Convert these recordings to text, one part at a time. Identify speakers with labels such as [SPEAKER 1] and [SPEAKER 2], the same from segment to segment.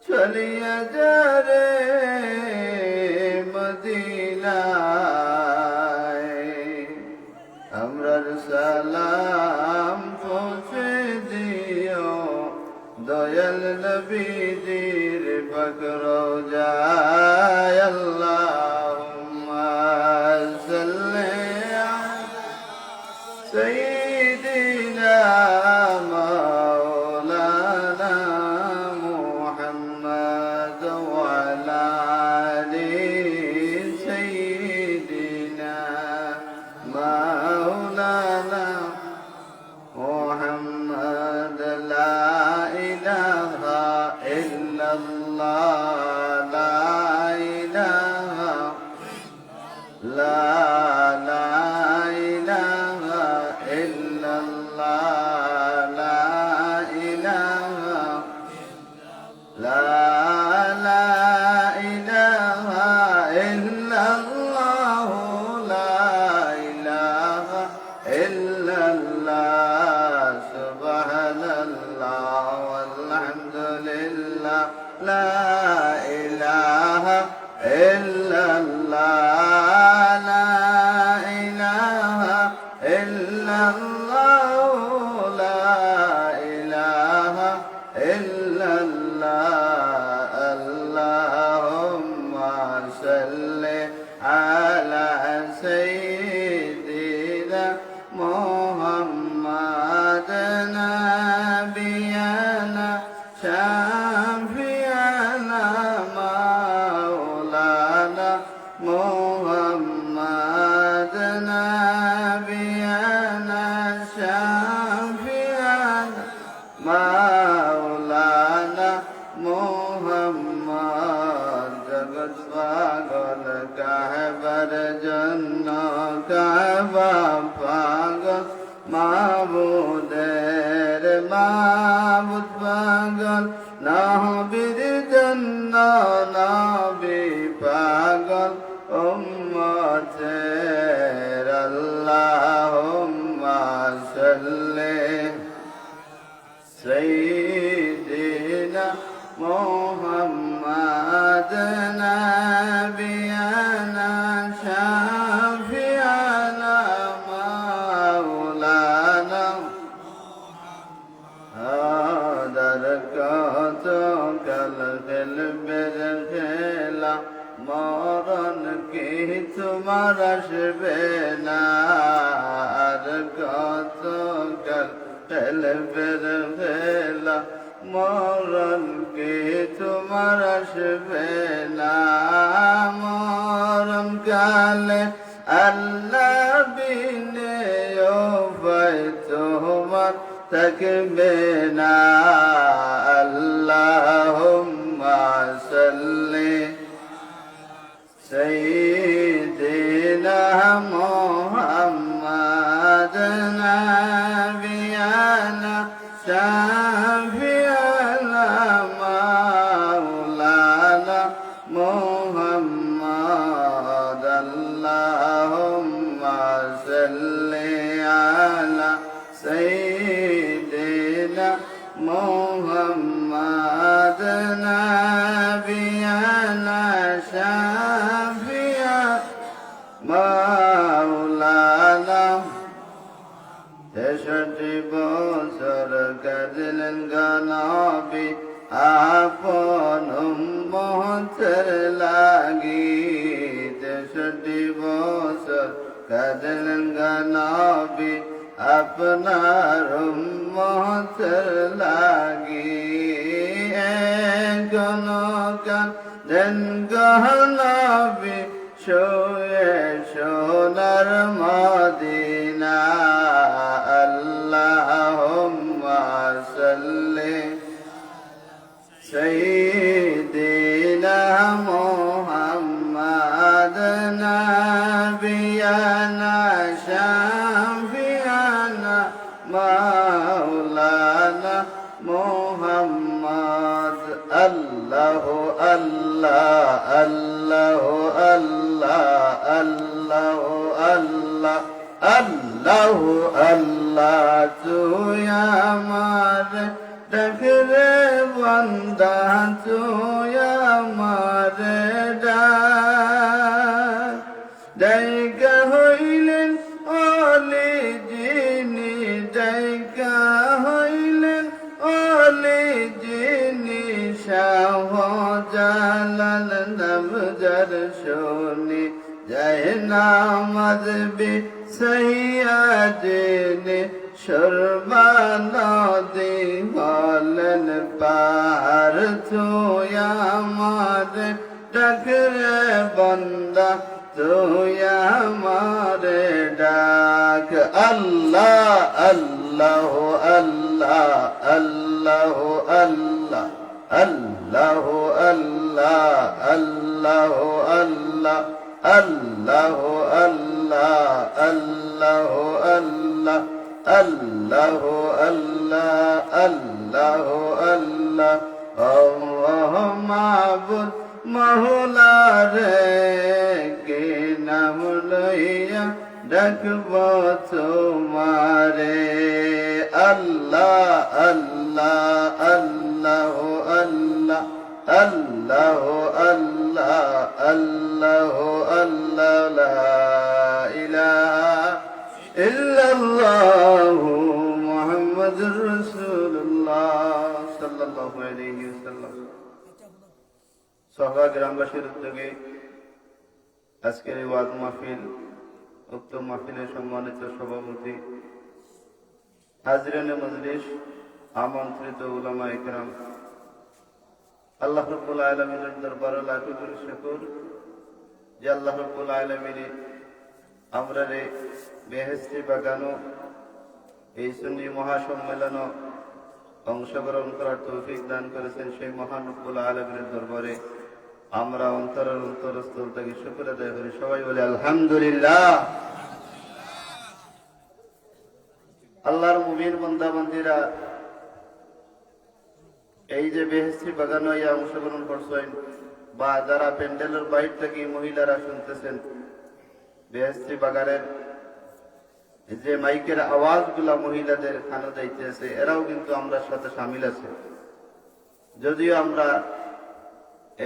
[SPEAKER 1] চলিয়া যা রে মদিনায়, আমরার সালাম পৌঁছে দিও দয়াল নবীজির পাক রওজায়। আল্লাহুম্মা সাল্লি আলা সাইয়্যিদিনা মাওলানা মুহাম্মদ ওয়া আলা আলি সাইয়্যিদিনা মাওলানা মুহাম্মদ। লা ইলাহা ইল্লাল্লাহ, লা ইলাহা লা ইলাহা ইল্লাল্লাহ, লা ইলাহা ইল্লাল্লাহ, লা ইলাহা ইল্লাল্লাহ। সুবহানাল্লাহ ওয়ালহামদুলিল্লাহ, লা ইলাহা ইল্লাল্লাহ, লা ইলাহা ইল্লাল্লাহ, লা ইলাহা ইল্লাল্লাহ। আল্লাহুম্মা সাল্লি আলা সাইয়্যিদিনা মুহাম্মাদ নাবিয়ানা শাফিয়ানা মাওলানা মুহাম্মাদ নাবিয়ানা শাফিয়ানা মাওলানা মুহাম্মদ। জগৎ পাগল কাবার জন্য, কাবা পাগল মাবুদের মাবুদ পাগল, নবীর জন্য নবী পাগল উম্মতের। আল্লাহুম্মা সাল্লি সাইয়্যিদিনা মুহাম্মাদ নাবিয়ানা শাফিয়ানা মাওলানা। আদার কত কাল খেলবের খেলা, মরণ কি তোমার আসবে না। আর কত কাল খেলবের খেলা, মরণ কি তোমার আসবে না। মরণ কালে আল্লাহ বিনে উপায় তোমার থাকবে না। আল্লাহুম্মা সাল্লি সাইয়্যিদিনা মুহাম্মাদ নাবিয়ানা শাফিয়ানা মাওলানা মুহাম্মদ। আল্লাহুম্মা সাল্লি আলা সাইয়্যিদিনা মুহাম্মাদ নাবিয়ানা শাফিয়ানা মাওলানা। 63 বছর কাঁদলেন নবী আপন উম্মতের লাগি। 63 বছর কাঁদলেন নবী আপনার উম্মতের লাগি। এখনো কাঁদেন নবী শুয়ে সোনার মদিনা। আল্লাহুম্মা সাল্লি সাইয়্যিদিনা মুহাম্মাদ নাবিয়ানা শাফিয়ানা মাওলানা মুহাম্মদ। আল্লাহ আল্লাহ আল্লাহ আল্লাহ আল্লাহ আল্লাহ আল্লাহ আল্লাহ তুই আমার ডাকরে বান্দা তুই আমার ডাক ডাইকা হইলেন অলি যিনি ডাইকা হইলেন অলি যিনি শাহ জালাল নাম যার শোনে যায় নামাজ বি সহিয়াদিনে সর্বানদী হলেন পার তুই আমার ডাকরে বান্দা তুই আমার ডাক আল্লাহ আল্লাহ আল্লাহ আল্লাহ আল্লাহ আল্লাহ আল্লাহ আল্লাহ আল্লাহ আল্লাহ আল্লাহ আল্লাহ আল্লাহ আল্লাহ আল্লাহ আল্লাহ আল্লাহ মাবুদ মহলা রে কে নাম লইয়া ডাকব তোমারে আল্লাহ আল্লাহ আল্লাহ আল্লাহ আল্লাহ আল্লাহ আল্লাহ আল্লাহ লা ইলাহা ইল্লাল্লাহু মুহাম্মাদুর রাসূলুল্লাহ সাল্লাল্লাহু আলাইহি ওয়াসাল্লাম। সহবা গ্রামবাসীর উদ্যোগে আজকের এই ওয়াজ মাহফিল, উক্ত মাহফিলের সম্মানিত সভাপতি, হাজরিনে মজলিস, আমন্ত্রিত উলামায়ে কেরাম, আল্লাহ রাব্বুল আলামিনের দরবারে লাখো কোটি শুকর যে আল্লাহ রাব্বুল আলামিন আমরা রে বেহেশতি বাগানো এই সুন্নি মহাসম্মেলন অংশগ্রহণ করার তৌফিক দান করেছেন সেই মহান রব্বুল আলামিনের দরবারে আমরা অন্তরের অন্তরস্থল থেকে শুকর আদায় করি। সবাই বলে আলহামদুলিল্লাহ। আল্লাহর মুমিন বান্দা বান্দীরা, এই যে বেহেশতি বাগান অংশগ্রহণ করছেন বা যারা প্যান্ডেলের বাইরে থেকে মহিলারা শুনতেছেন, বেহেশতি বাগানের যে মাইকের আওয়াজ গুলা মহিলাদের কানে যাইতেছে, এরাও কিন্তু আমরা সাথে সামিল আছে। যদিও আমরা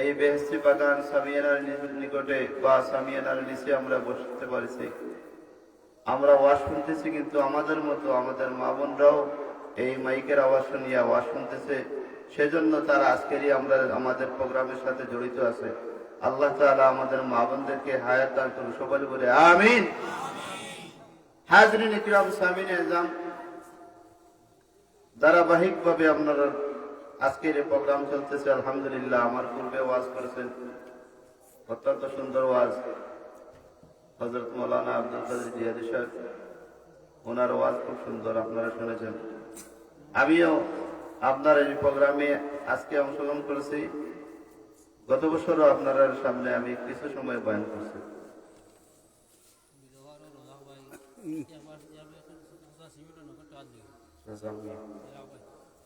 [SPEAKER 1] এই বেহেশতি বাগান সামিয়ানার নিকটে বা সামিয়ানার নিচে আমরা বসতে পারছি, আমরা ওয়াজ শুনতেছি, কিন্তু আমাদের মতো আমাদের মা বোনরাও এই মাইকের আওয়াজ শুনিয়া ওয়াজ শুনতেছে। সেজন্য তারা আজকেরই আমরা আমাদের প্রোগ্রামের সাথে জড়িত আছে। আল্লাহ তাআলা আমাদের মা বোনদেরকে হায়াত দান করুন, সবাই বলে আমিন। হাজরিন ইকরাম, সামিনে আযম, ধারাবাহিকভাবে আপনারা আজকের এই প্রোগ্রাম চলতেছে আলহামদুলিল্লাহ। আমার পূর্বে ওয়াজ করেছেন, অত্যন্ত সুন্দর ওয়াজ, হযরত মাওলানা আব্দুল কাদের জিলানী সাহেব, ওনার ওয়াজ খুব সুন্দর, আপনারা শুনেছেন। আমিও আপনার এই প্রোগ্রামে আজকে অংশগ্রহণ করেছি। গত বছরও আপনার সামনে আমি কিছু সময় বয়ান করছি।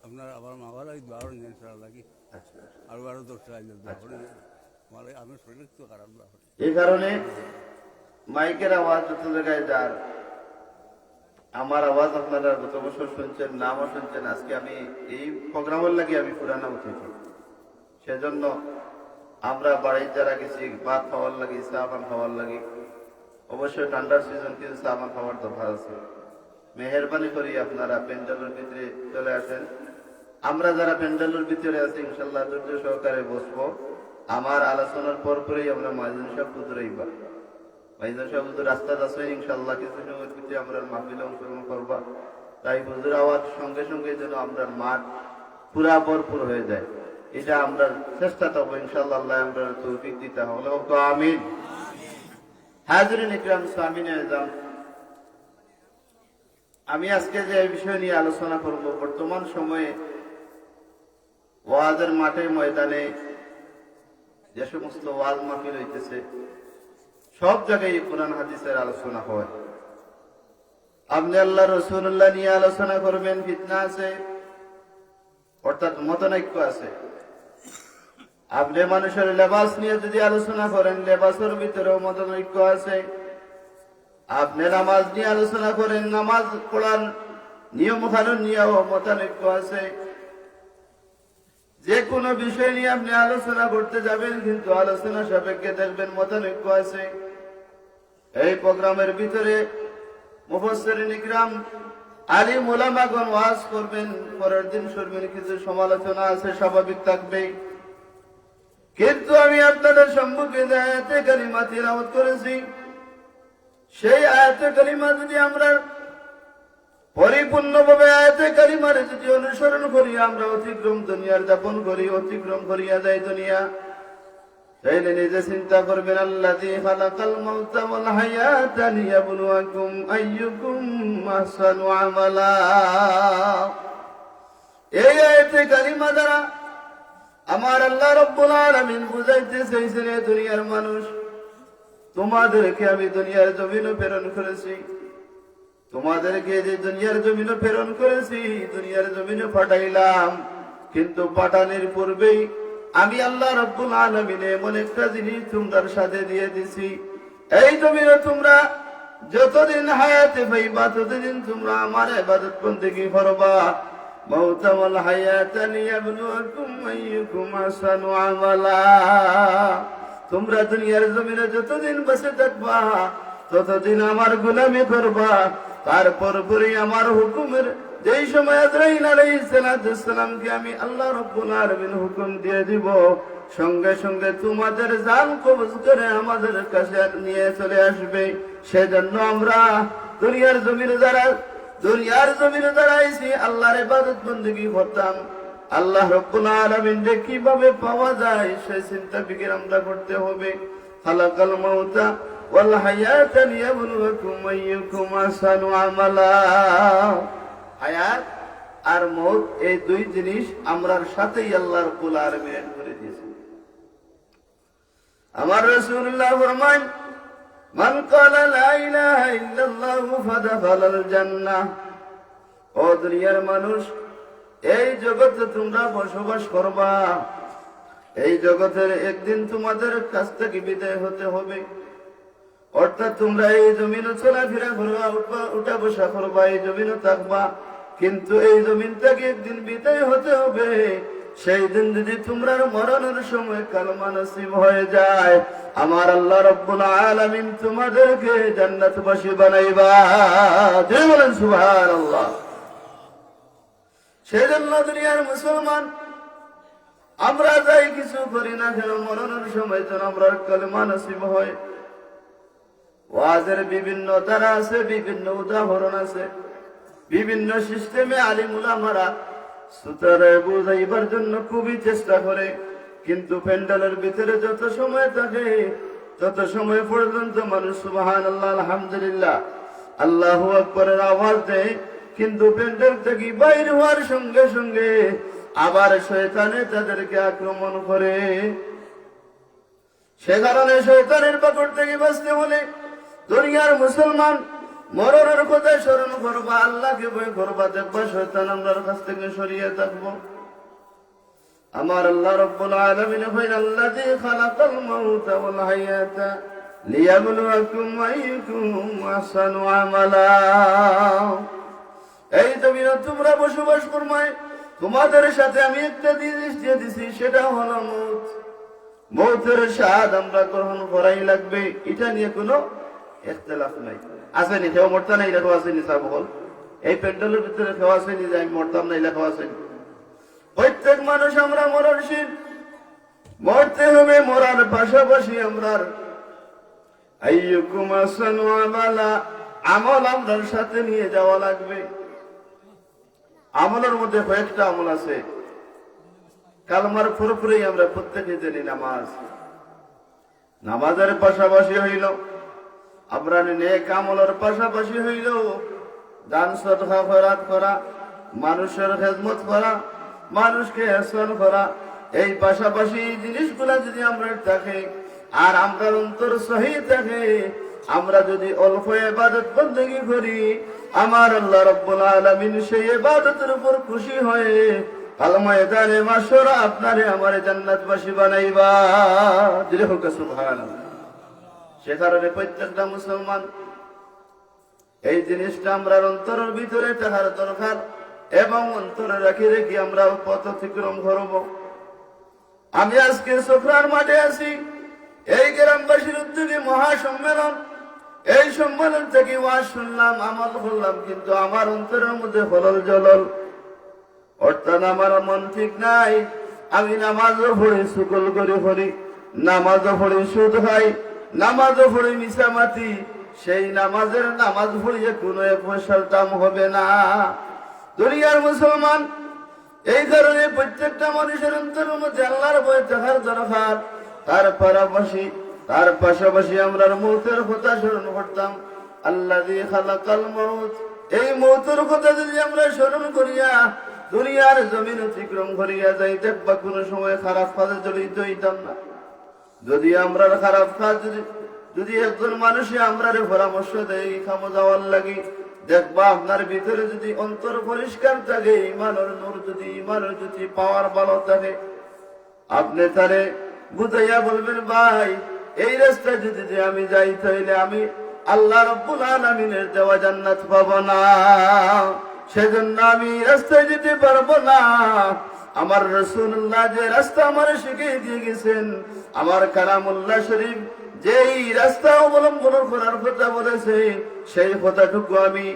[SPEAKER 2] আপনার আবার মাবার আরো লাগি আরো আরো আমি শরীর তো খারাপ।
[SPEAKER 1] এই কারণে মাইকের আওয়াজ যত জায়গায় যার, আমার আওয়াজ আপনারা গত বছর শুনছেন, নামও শুনছেন। আজকে আমি এই প্রোগ্রামের লাগে আমি পুরানা উঠেছি, সেজন্য আমরা বাড়ির যারা গেছি ভাত খাওয়ার লাগে, চা পান খাওয়ার লাগে। অবশ্যই ঠান্ডার সিজন, কিন্তু চা পান খাওয়ার দরকার আছে। মেহরবানি করি আপনারা প্যান্ডেলের ভিতরে চলে আসেন। আমরা যারা প্যান্ডেলের ভিতরে আছি ইনশাল্লাহ ধৈর্য সহকারে বসবো। আমার আলোচনার পরপরই আমরা মাইজুন সাহেব হুজুরাইবা, মাইজুন সাহেব হুজুর রাস্তায় আছে ইনশাল্লাহ কিছু সময়ের ভিতরে আমরা মাহফিলে অংশগ্রহণ করবা। তাই হুজুর আওয়াজ সঙ্গে সঙ্গে যেন আমরা মাঠ পুরা ভরপুর হয়ে যায়, এটা আমরা চেষ্টা করবো ইনশাল্লাহ। আল্লাহ আমরা তৌফিক দিতে হবে, আমিন। হাজরিন ইকরাম, সামিনে আযম, আমি আজকে যে বিষয় নিয়ে আলোচনা করব, বর্তমান সময়ে ওয়াজের মাঠে ময়দানে যে সমস্ত ওয়াজ মাহফিল হইতেছে, সব জায়গায় কোরআন হাদিসের আলোচনা হয়। আপনি আল্লাহ রাসূলুল্লাহ নিয়ে আলোচনা করবেন, ফিতনা আছে, অর্থাৎ মতানৈক্য আছে। আপনি মানুষের লেবাস নিয়ে যদি আলোচনা করেন, লেবাসের ভিতরেও মতানৈক্য আছে। আপনি নামাজ নিয়ে আলোচনা করেন, নামাজ পড়ার নিয়ম কানুন নিয়েও মতানৈক্য আছে। যে কোনো বিষয় নিয়ে আপনি আলোচনা করতে যাবেন, কিন্তু আলোচনা সাপেক্ষে দেখবেন মতানৈক্য আছে। এই প্রোগ্রামের ভিতরে মুফাসসিরিন ইকরাম আলিম উলামাগণ ওয়াজ করবেন, পরের দিন শুনবেন কিছু সমালোচনা আছে, স্বাভাবিক থাকবে। কিন্তু আমি আপনাদের সম্মুখে যে আয়াতে কালিমা তিলাওয়াত করেছি, সেই আয়াতে কালিমা যদি আমরা পরিপূর্ণভাবে আয়াতে কালিমার যদি অনুসরণ করি, আমরা অতিক্রম দুনিয়ার যাপন করি, অতিক্রম করিয়া যাই দুনিয়া। তাইলে নিজে চিন্তা করবেন, আল্লাযী খালাকাল মাউতা ওয়াল হায়াতা লিয়াবলুয়াকুম আইয়ুকুম আহসানু আমালা। এই আয়াতে কালিমা দ্বারা আমার আল্লাহ রাব্বুল আলামিন বুঝাইতে চাইছেন, দুনিয়ার মানুষ, তোমাদেরকে আমি দুনিয়ার জমিনে প্রেরণ করেছি। তোমাদেরকে যে দুনিয়ার জমিনে প্রেরণ করেছি, দুনিয়ার জমিনে পাঠাইলাম, কিন্তু পাঠানোর পূর্বেই আমি আল্লাহ রাব্বুল আলামিন এমন একটা জিনিস তোমাদের সাথে দিয়ে দিছি। এই জমিনে তোমরা যতদিন হায়াতে পাইবা, ততদিন তোমরা আমার ইবাদত বন্দেগী করবা। মাউতা ওয়াল হায়াতা লিয়াবলুয়াকুম আইয়ুকুম আহসানু আমালা। তোমরা দুনিয়ার জমিনে যতদিন বেঁচে থাকবা, ততদিন আমার গোলামি করবা। তারপর পরে আমার হুকুমের যেই সময় আজরাইল আলাইহিস সালামকে আমি আল্লাহ রাব্বুল আলামিন হুকুম দিয়ে দিব, সঙ্গে সঙ্গে তোমাদের জান কবজ করে আমাদের কাছে নিয়ে চলে আসবে। সেজন্য আমরা দুনিয়ার জমিনে যারা আইছি আল্লাহর ইবাদত বন্দেগী করতাম। আল্লাহ রাব্বুল আলামিনকে কিভাবে পাওয়া যায় সেই চিন্তা ফিকির আমরা করতে হবে। খালাকাল মাউতা ওয়াল হায়াতা লিয়াবলুয়াকুম আইয়ুকুম আহসানু আমালা। হায়াত আর মউত, এই দুই জিনিস আমরার সাথেই আল্লাহ রাব্বুল আলামিন করে দিয়েছেন। আমার রাসূলুল্লাহ ফরমান, মান ক্বালা লা ইলাহা ইল্লাল্লাহু ফাদাখালাল জান্নাহ। ও দুনিয়ার মানুষ, এই জগতে তোমরা বসবাস করবা, এই জগতের একদিন তোমাদের কাছ থেকে বিদায় হতে হবে। অর্থাৎ তোমরা এই জমিনে চলাফেরা করবা, উঠা বসা করবা, এই জমিনে থাকবা, কিন্তু এই জমিন থেকে একদিন বিদায় হতে হবে। সেই দিন যদি তোমরা মরণের সময় কালমা নসিব হয়ে যায়, আমার আল্লাহ রাব্বুল আলামিন তোমাদেরকে জান্নাতবাসী বানাইবা। জয় বলেন সুবহানাল্লাহ। সেজন্য দুনিয়ার মুসলমান, আমরা যাই কিছু করি না কেন, মরণের সময় যেন আমরা কালেমা নসিব হয়। ওয়াজের বিভিন্ন ধারা আছে, বিভিন্ন উদাহরণ আছে, বিভিন্ন সিস্টেমে আলিম উলামারা সুতরাং বুঝাইবার জন্য খুবই চেষ্টা করে। কিন্তু প্যান্ডেলের ভিতরে যত সময় থাকে, তত সময় পর্যন্ত মানুষ সুবহানাল্লাহ, আলহামদুলিল্লাহ, আল্লাহু আকবারের আওয়াজ দেয়, কিন্তু প্যান্ডেল থেকে বাইর হওয়ার সঙ্গে সঙ্গে আবার শয়তানে তাদেরকে আক্রমণ করে। সে কারণে শয়তানের পাকড় থেকে বাঁচতে হলে দুনিয়ার মুসলমান মরণের কথা স্মরণ করবা, আল্লাহকে ভয় করবা, দেখবা শয়তান আমরার কাছ থেকে সরিয়ে থাকবো। আমার আল্লাহ রাব্বুল আলামিন হইল আল্লাযী খালাকাল মাউতা ওয়াল হায়াতা লিয়াবলুয়াকুম আইয়ুকুম আহসানু আমালা। এই জমিনে তোমরা বসবাস করমায়, তোমাদের সাথে আমি একটা জিনিস দিয়ে দিছি, সেটা হলো মউত। মউতের স্বাদ আমরা গ্রহণ করাই লাগবে, এটা নিয়ে কোনো ইখতিলাফ নাই। আসেনি কেউ মরতা নাই, লেখা আসেনি সাবল এই প্যান্ডেলের ভিতরে কেউ আসেনি যে আমি মরতাম না, লেখা আসেনি। প্রত্যেক মানুষ আমরা মরণশীল, মরতে হবে। মরার পাশাপাশি আমরা আইয়ুকুম আহসানু আমালা, আমল আমরার সাথে নিয়ে যাওয়া লাগবে। আমলের মধ্যে কয়েকটা আমল আছে। কালমার পুরোপুরি আমরা প্রত্যেকে জানি নামাজ, নামাজের পাশাপাশি হইল আমরা নেক আমলের পাশাপাশি হইল দান সদকা খয়রাত করা, মানুষের খেদমত করা, মানুষকে ইহসান করা। এই পাশাপাশি জিনিসগুলা যদি আমরা থাকে আর আমরা অন্তর সহি থাকে, আমরা যদি অল্প ইবাদত বন্দেগী করি, আমার আল্লাহ রাব্বুল আলামিন সেই ইবাদতের উপর খুশি হয়ে কাল ময়দানে মাশরা আপনারে আমারে জান্নাতবাসী বানাইবা। দিলে হোক সুবহানাল্লাহ। সে কারণে প্রত্যেকটা মুসলমান এই জিনিসটা আমরা অন্তরের ভিতরে থাকার দরকার এবং অন্তরে রাখি রেখে আমরা পথ অতিক্রম করব। আমি আজকে সোফরার মাঠে আছি, এই গ্রামবাসীর উদ্যোগে মহাসম্মেলন। এই সম্মেলন থেকে ওয়াজ শুনলাম, আমল করলাম, কিন্তু আমার অন্তরের মধ্যে হলল জলল, অর্থাৎ আমার মন ঠিক নাই। আমি নামাজও পড়ি, শুকল করে পড়ি, নামাজও পড়ি সুদ খাই, নামাজও পড়ি মিছামাতি। সেই নামাজ পড়িয়ে কোনো পয়সার দাম হবে না। দুনিয়ার মুসলমান, এই কারণে প্রত্যেকটা মানুষের অন্তরের মধ্যে আল্লাহর ভয় থাকার দরকার। তার পাশাপাশি আমরা মৌতের কথা স্মরণ করতাম। আল্লাযী খালাকাল মাউত, এই মৌতের কথা যদি আমরা স্মরণ করিয়া দুনিয়ার জমিন অতিক্রম করিয়া যাই, দেখবা কোনো সময় খারাপ কাজে জড়িত হইতাম না। যদি আমরা খারাপ কাজ যদি একজন মানুষে আমরা পরামর্শ দেয় খামো যাওয়ার লাগি, দেখবা আপনার ভিতরে যদি অন্তর পরিষ্কার থাকে, ইমানের নূর যদি ইমানের যদি পাওয়ার ভালো থাকে, আপনি তারে বুঝাইয়া বলবেন, ভাই এই রাস্তায় যদি আমি যাই তাইলে আমি আল্লাহ রাব্বুল আলামিনের দেওয়া জান্নাত পাবো না, সেজন্য আমি রাস্তায় যেতে পারবো না। আমার রাসূলুল্লাহ যে রাস্তা আমার শিখিয়ে দিয়ে গেছেন, আমার কালামুল্লাহ শরীফ যেই রাস্তা অবলম্বন করার কথা বলেছে, সেই কথাটুকু আমি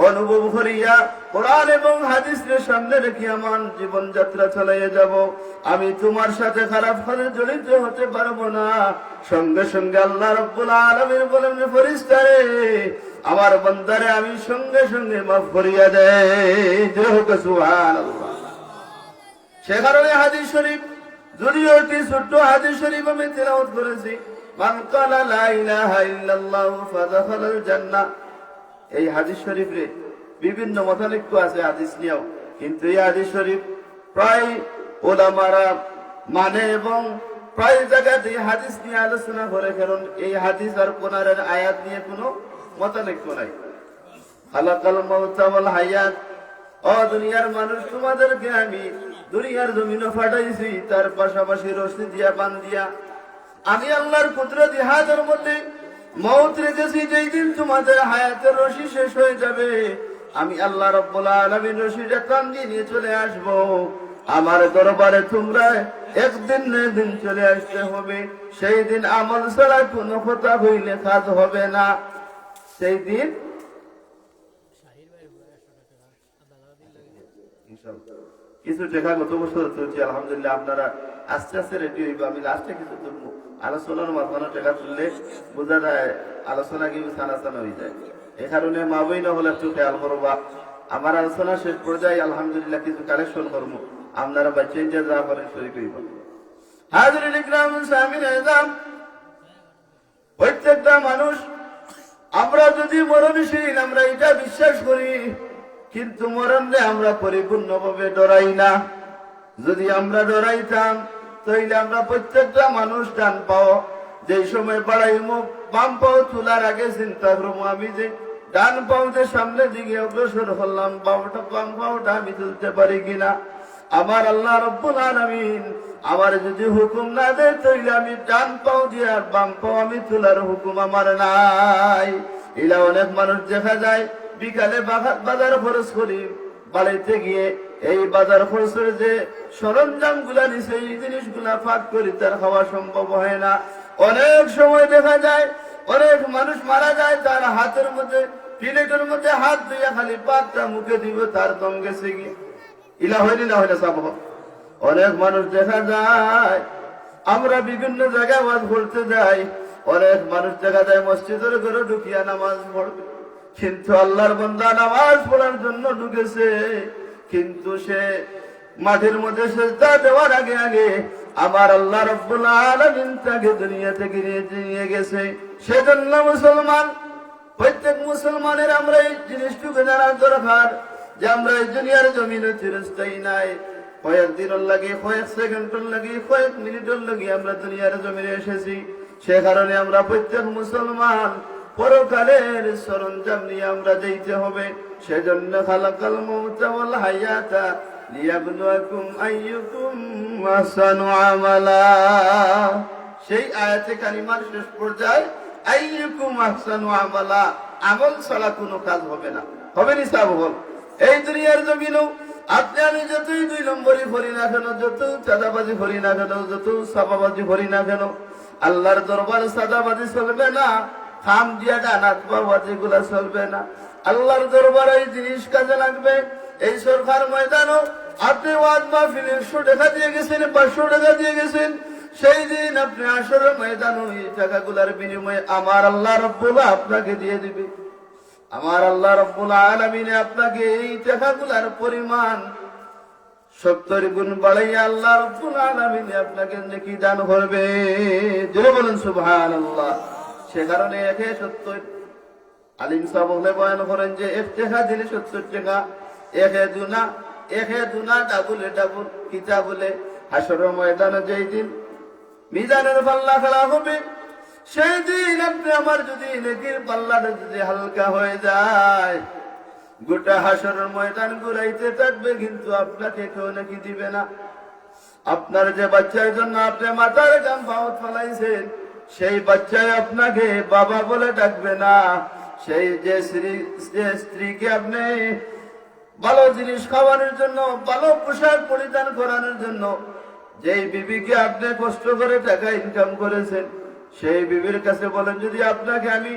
[SPEAKER 1] অনুভব করিয়া কোরআন এবং হাদিসের সামনে রেখে আমার জীবন যাত্রা চালিয়ে যাব। আমি তোমার সাথে খারাপ কাজে জড়িত হতে পারবো না। সঙ্গে সঙ্গে আল্লাহ রাব্বুল আলামিন বলেন, ফেরেশতারে আমার বান্দারে আমি সঙ্গে সঙ্গে মাফ করিয়া দেই। জয় হোক সুবহানাল্লাহ। সে কারণে হাদিস শরীফ, যদিও একটি ছোট্ট হাদিস শরীফ আমি তেলাওয়াত করেছি, মান ক্বালা লা ইলাহা ইল্লাল্লাহু ফাদাখালাল জান্নাহ। এই হাদিস শরীফে বিভিন্ন মতানৈক্য আছে হাদিস নিয়েও, কিন্তু এই হাদিস শরীফ প্রায় ওলামারা মানে এবং প্রায় জায়গাতে হাদিস নিয়ে আলোচনা করে, কারণ এই হাদিস আর কোরআনের আয়াত নিয়ে কোনো মতানৈক্য নাই। খালাকাল মাউতা ওয়াল হায়াত, ও দুনিয়ার মানুষ, তোমাদেরকে আমি দুনিয়ার জমিনে পাঠাইছি, তার পাশাপাশি রশি দিয়া বান দিয়া আমি আল্লাহর কুদরতি হাতের মধ্যে মৌত রেখেছি। যেই দিন তোমাদের হায়াতের রশি শেষ হয়ে যাবে, আমি আল্লাহ রাব্বুল আলামিন রশিটা টান দিয়ে নিয়ে চলে আসব। আমার দরবারে তোমরা একদিন না একদিন চলে আসতে হবে। সেই দিন আমল ছাড়া কোনো কথা হইলে কাজ হবে না। সেই দিন কিছু টাকা গত বছর তুলছি, আলহামদুলিল্লাহ। আপনারা আস্তে আস্তে রেডি হইব। আমি লাস্টে কিছু তুলবো, আলোচনার মাধ্যমে টাকা তুললে বোঝা যায় আলোচনা কিন্তু সানাসানা হয়ে যায়। এই কারণে মা বই না হলে একটু খেয়াল করবা। আমার আলোচনা শেষ পর্যায়ে আলহামদুলিল্লাহ কিছু কালেকশন করবো, আপনারা বাচ্চা যা করেন শরীর হইব। হাজিরিন ইকরাম, সামিন আযম, প্রত্যেকটা মানুষ আমরা যদি মরণশীল আমরা এটা বিশ্বাস করি, কিন্তু মরণে আমরা পরিপূর্ণভাবে ডরাই না। যদি আমরা ডরাইতাম তাইলে আমরা প্রত্যেকটা মানুষ ডান পাও যেই সময় বাড়াইমো, বাম পাও তোলার আগে চিন্তা করবো আমি যে ডান পাও যে সামনের দিকে অগ্রসর হলাম, বাম পাওটা আমি তুলতে পারি কিনা। আমার আল্লাহ রাব্বুল আলামিন আমার যদি হুকুম না দেয় তাইলে আমি ডান পাও দিয়ে আর বাম পাও আমি তোলার হুকুম আমার নাই। এলা অনেক মানুষ দেখা যায় বিকালে বাজার খরচ করি, বাড়িতে গিয়ে এই বাজার খরচের যে সরঞ্জাম গুলা নিছে এই জিনিসগুলা ফাঁক করি, তার খাওয়া সম্ভব হয় না। অনেক সময় দেখা যায় অনেক মানুষ মারা যায়, তার হাতের মধ্যে প্লেটের মধ্যে হাত দিয়ে খালি পাতটা মুখে দিব, তার দম গেছে গিয়ে। ইলা হয়নি না হইলে সব। অনেক মানুষ দেখা যায় আমরা বিভিন্ন জায়গায় ওয়াজ পড়তে যাই, অনেক মানুষ দেখা যায় মসজিদের ঘরে ঢুকিয়া নামাজ পড়বে, কিন্তু আল্লাহর বান্দা নামাজ পড়ার জন্য ঢুকেছে, কিন্তু সে মাঠের মধ্যে সেজদা দেওয়ার আগে আগে আমার আল্লাহ রাব্বুল আলামিন তাকে দুনিয়া থেকে নিয়ে গেছে। সেজন্য মুসলমান, প্রত্যেক মুসলমানের আমরা এই জিনিসটুকু জানার দরকার যে আমরা এই দুনিয়ার জমিনে চিরস্থায়ী নাই। কয়েকদিনের লাগে, কয়েক সেকেন্ডের লাগে, কয়েক মিনিটের লাগে আমরা দুনিয়ার জমিনে এসেছি। সে কারণে আমরা প্রত্যেক মুসলমান পরকালের সরঞ্জাম নিয়ে আমরা যেতে হবে। সেজন্য খালাকাল মাউতা ওয়াল হায়াতা লিয়াবলুয়াকুম আইয়ুকুম আহসানু আমালা। সেই আয়াতে কারিমার শেষ পর্যায়ে আইয়ুকুম আহসানু আমালা, আমল ছাড়া কোনো কাজ হবে না। হবে নি সাহেব? হল এই দুনিয়ার জমিনও আপনি আমি যতই 2 নম্বরই করি না কেন, যত চাঁদাবাজি করি না কেন, যত সাবাবাজি করি না কেন, আল্লাহর দরবারে সাদাবাজি চলবে না, খাম দিয়া ডানাত বাবাজি গুলা চলবে না। আল্লাহর দরবারে এই জিনিস কাজে লাগবে। এই সরকার ময়দানও আপনি ওয়াজ মাহফিলে 100 টাকা দিয়ে গেছেন, 500 টাকা দিয়ে গেছেন, সেই দিন আপনি আসরের ময়দানও এই টাকাগুলার বিনিময়ে আমার আল্লাহ রব্বুল আপনাকে দিয়ে দিবে। আমার আল্লাহ রব্বুল আলামিন আপনাকে এই টাকাগুলার পরিমাণ 70 গুণ বাড়াইয়া আল্লাহ রব্বুল আলামিন আপনাকে নেকি দান করবে। জোরে বলুন সুবহানাল্লাহ। সে কারণে 170 আলিম সাহেব বলে বয়ান করেন যে 1 টাকা দিলে 70 টাকা, 1 দুনা ডাবলে ডাবল। কিতা বলে? হাসরের ময়দানে যেই দিন মিজানের পাল্লা খেলা হবে, সেই দিন আপনি আমার যদি নেকির পাল্লাটা যদি হালকা হয়ে যায়, গোটা হাসরের ময়দান ঘুরাইতে থাকবে, কিন্তু আপনাকে কেউ নাকি দিবে না। আপনার যে বাচ্চার জন্য আপনি মাথার গাম পাওয়াত ফেলাইছেন, সেই বাচ্চাই আপনাকে বাবা বলে ডাকবে না। সেই যে স্ত্রীকে আপনি ভালো জিনিস খাওয়ানোর জন্য, ভালো পোশাক পরিধান করানোর জন্য যেই বিবিকে আপনি কষ্ট করে টাকা ইনকাম করেছেন, সেই বিবির কাছে বলেন, যদি আপনাকে আমি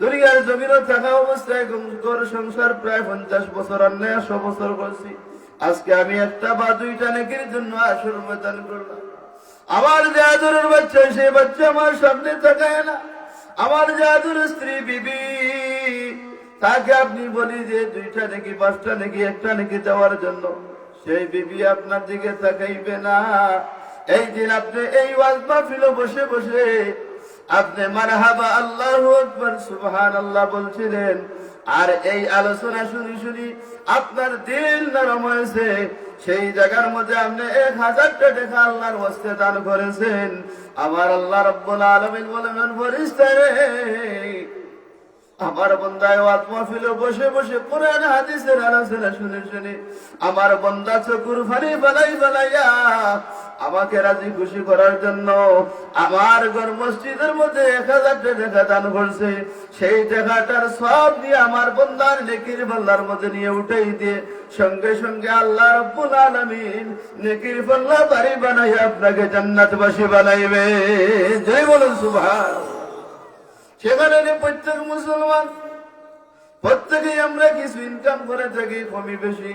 [SPEAKER 1] দুনিয়ার জমিনে থাকা অবস্থায় ঘর সংসার প্রায় 50 বছর আর 100 বছর করছি, আজকে আমি একটা বা 2টা নেকির জন্য আসর ময়দান করলাম। আমার যে আদরের বাচ্চা, সেই বাচ্চা আমার সামনে তাকায় না। আমার যে আদরের স্ত্রী বিবি, তাকে আপনি বলি যে 2টা নাকি 5টা নাকি 1টা নাকি দেওয়ার জন্য, সেই বিবি আপনার দিকে তাকাইবে না। এই দিন আপনি এই ওয়াজ মাহফিলে বসে বসে আপনি মারহাবা আল্লাহু আকবার সুবহানাল্লাহ বলছিলেন, আর এই আলোচনা শুনি শুনি আপনার দিল নরম হয়েছে। সেই জায়গার মধ্যে আপনি 1000 টাকা আল্লাহর ওয়াস্তে দান করেছেন। আমার আল্লাহ রাব্বুল আলামিন বলেন, ফেরেশতা রে, আমার বান্দায় ওয়াজ মাহফিলে বসে বসে কোরআন হাদিসের আলোচনা শুনে শুনে আমার বান্দা চকুর পানি ফেলাইয়া আমাকে রাজি খুশি করার জন্য আমার ঘর মসজিদের মধ্যে 1000 টাকা দান করছে। সেই টাকাটার সব দিয়ে আমার বান্দার নেকির পাল্লার মধ্যে নিয়ে উঠাই দিয়ে সঙ্গে সঙ্গে আল্লাহ রাব্বুল আলামিন নেকির পাল্লা বাড়ি বানাইয়া আপনাকে জান্নাতবাসী বানাইবে। জয় বলুন সুবহানাল্লাহ। সেখানে প্রত্যেক মুসলমান, প্রত্যেকেই আমরা কিছু ইনকাম করে থাকি, কমি বেশি।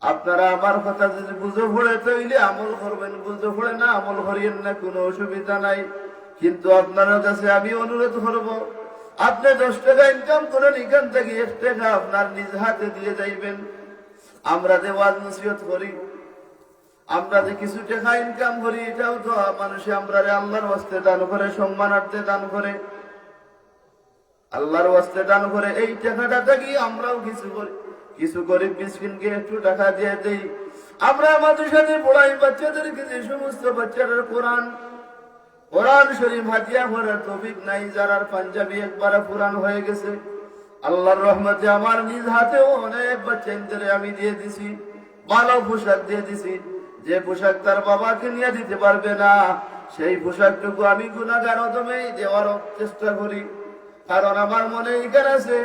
[SPEAKER 1] আপনারা আমার কথা যদি বুঝে পড়ে তাইলে আমল করবেন, বুঝে পড়ে না আমল করিয়েন না, কোনো অসুবিধা নাই। কিন্তু আপনার কাছে আমি অনুরোধ করব, আপনি 10 টাকা ইনকাম করেন, এখান থেকে 1 টাকা আপনার নিজ হাতে দিয়ে যাইবেন। আমরা যে ওয়াজ নসিহত করি, আমরা যে কিছু টাকা ইনকাম করি, এটাও তো মানুষে আমরা আল্লাহর ওয়াস্তে দান করে, সম্মানার্থে দান করে, আল্লাহর ওয়াস্তে দান করে। এই টাকাটা থেকে আমরাও কিছু করি, কিছু গরিব মিসকিনকে একটু টাকা দিয়ে দেই। আমরা আমাদের সাথে পড়াই বাচ্চাদেরকে, যে সমস্ত বাচ্চাদের কোরআন শরীফ হাতিয়া পড়ার তৌফিক নাই, যারা পাঞ্জাবি একবারে পুরান হয়ে গেছে, আল্লাহর রহমতে আমার নিজ হাতেও অনেক বাচ্চাদের আমি দিয়ে দিছি, ভালো পোশাক দিয়ে দিছি। যে পোশাক তার বাবাকে নিয়ে দিতে পারবে না, সেই পোশাকটুকু আমি গুনাহগার অদমেই দেওয়ার চেষ্টা করি। কারণ আমার মনে এখানে আছে,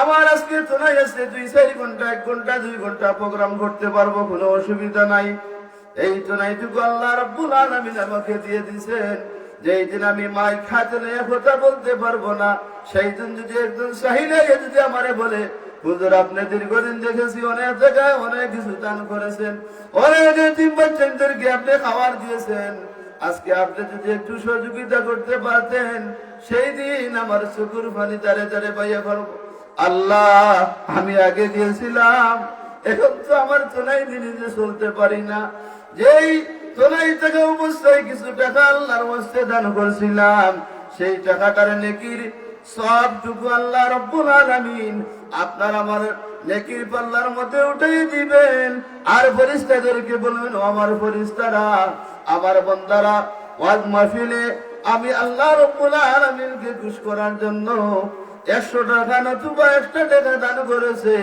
[SPEAKER 1] আমার আজকে তোলাই আছে 2-4 ঘন্টা, 1 ঘন্টা 2 ঘন্টা প্রোগ্রাম করতে পারবো, কোনো অসুবিধা নাই। এই তোলাইটুকু আল্লাহ রাব্বুল আলামিন আমাকে দিয়ে দিয়েছেন। যেই দিন আমি মাইক হাতে নিয়ে কথা বলতে পারবো না, সেই দিন যদি একজন সাহিলে যদি আমারে বলে, হুজুর আপনি দীর্ঘদিন দেখেছি অনেক জায়গায় অনেক কিছু দান করেছেন, অনেক এতিম বাচ্চাদেরকে আপনি খাবার দিয়েছেন, আজকে আপনি যদি একটু সহযোগিতা করতে পারতেন, সেই দিন আমার চকুর পানি দাঁড়ে দাঁড়ে পাইয়া পারবো। আল্লাহ, আমি আগে দিয়েছিলাম, এখন তো আমার তোলাই দিনে যে চলতে পারি না। যেই তোলাই থেকে অবস্থায় কিছু টাকা আল্লাহর ওয়াস্তে দান করেছিলাম, সেই টাকাটার নেকির সবটুকু আল্লাহ রাব্বুল আলামিন আপনার আমার নেকির পাল্লার মধ্যে উঠিয়ে দিবেন। আর ফেরেশতাদেরকে বলবেন, আমার ফেরেশতারা, আমার বান্দারা ওয়াজ মাহফিলে আমি আল্লাহ রাব্বুল আলামিনকে খুশি করার জন্য 100 টাকা নতুবা 1টা টাকা দান করেছে,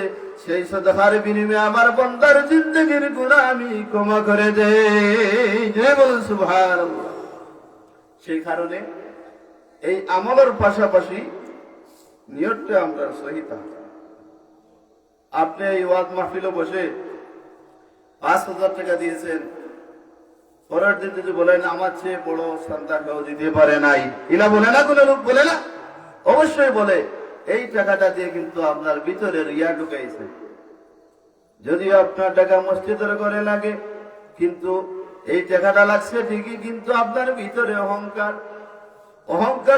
[SPEAKER 1] সেই সাদাকার বিনিময়ে আমার বান্দার জিন্দেগির গুনাহ আমি ক্ষমা করে দেই। জয় বলুন সুবহানাল্লাহ। সেই কারণে এই আমলের পাশাপাশি নিয়তটা আমরা সহি থাকতে হবে। আপনি এই ওয়াজ মাহফিলে বসে 5,000 টাকা দিয়েছেন, পরের দিন যদি বলেন আমার চেয়ে বড় সন্তান কেউ দিতে পারে নাই, ইলা বলে না, কোন লোক বলে না? অবশ্যই বলে। এই টাকাটা দিয়ে কিন্তু আপনার ভিতরে রিয়া ঢুকাইছে। যদিও আপনার টাকা মসজিদের করে লাগে, কিন্তু এই টাকাটা লাগছে ঠিকই, কিন্তু আপনার ভিতরে অহংকার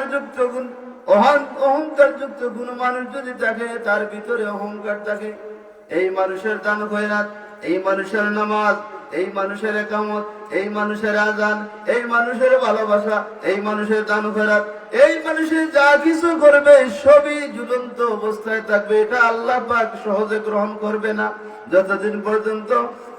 [SPEAKER 1] যুক্ত কোন মানুষ যদি থাকে, তার ভিতরে অহংকার থাকে, এই মানুষের দান খয়রাত, এই মানুষের নামাজ, এই মানুষের একামত, এই মানুষের আজান, এই মানুষের ভালোবাসা, এই মানুষের দান খয়রাত, এই মানুষের যা কিছু করবে সবই ঝুলন্ত অবস্থায় থাকবে। এটা আল্লাহ পাক সহজে গ্রহণ করবে না যতদিন পর্যন্ত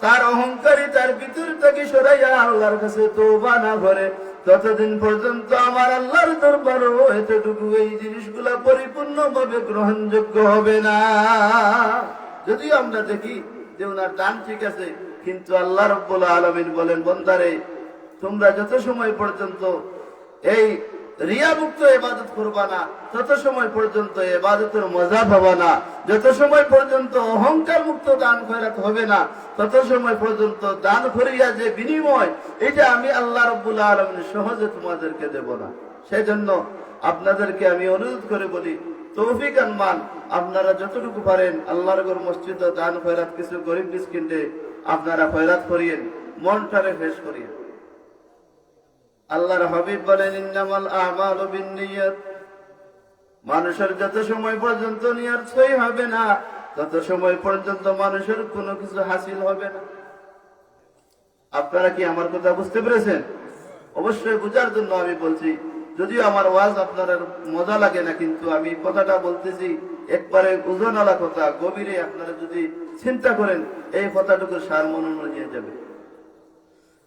[SPEAKER 1] তার অহংকারী তার ভিতর থেকে সরাইয়া আল্লাহর কাছে তওবা না করে, ততদিন পর্যন্ত আমার আল্লাহর দরবারও এতটুকু এই জিনিসগুলা পরিপূর্ণভাবে গ্রহণযোগ্য হবে না। যদিও আমরা দেখি যে ওনার দান ঠিক আছে, কিন্তু আল্লাহ রাব্বুল আলামিন বলেন, বান্দারে তোমরা যত সময় পর্যন্ত এই রিয়ামুক্ত ইবাদত করবা না, তত সময় পর্যন্ত ইবাদতের মজা পাবা না। যত সময় পর্যন্ত অহংকার মুক্ত দান খয়রাত হবে না, তত সময় পর্যন্ত দান করিয়া যে বিনিময়, এটা আমি আল্লাহ রাব্বুল আলামিন সহজে তোমাদেরকে দেব না। সেজন্য আপনাদেরকে আমি অনুরোধ করে বলি, তৌফিক আনমান আপনারা যতটুকু পারেন আল্লাহর ঘর মসজিদে দান খয়রাত, কিছু গরিব মিসকিনকে আপনারা খয়রাত করিয়েন, মনটারে ফ্রেশ করিয়েন। আল্লাহর হাবিব বলেন, ইন্নামাল আমালু বিন্নিয়াত, মানুষের যত সময় পর্যন্ত নিয়ত সহি হবে না, তত সময় পর্যন্ত মানুষের কোনো কিছু হাসিল হবে না। আপনারা কি আমার কথা বুঝতে পেরেছেন? অবশ্যই বুঝার জন্য আমি বলছি। যদিও আমার ওয়াজ আপনার মজা লাগে না, কিন্তু আমি কথাটা বলতেছি একবারে ওজনওয়ালা কথা, গভীরে আপনারা যদি চিন্তা করেন এই কথাটুকু সার মনে নিয়ে যাবে।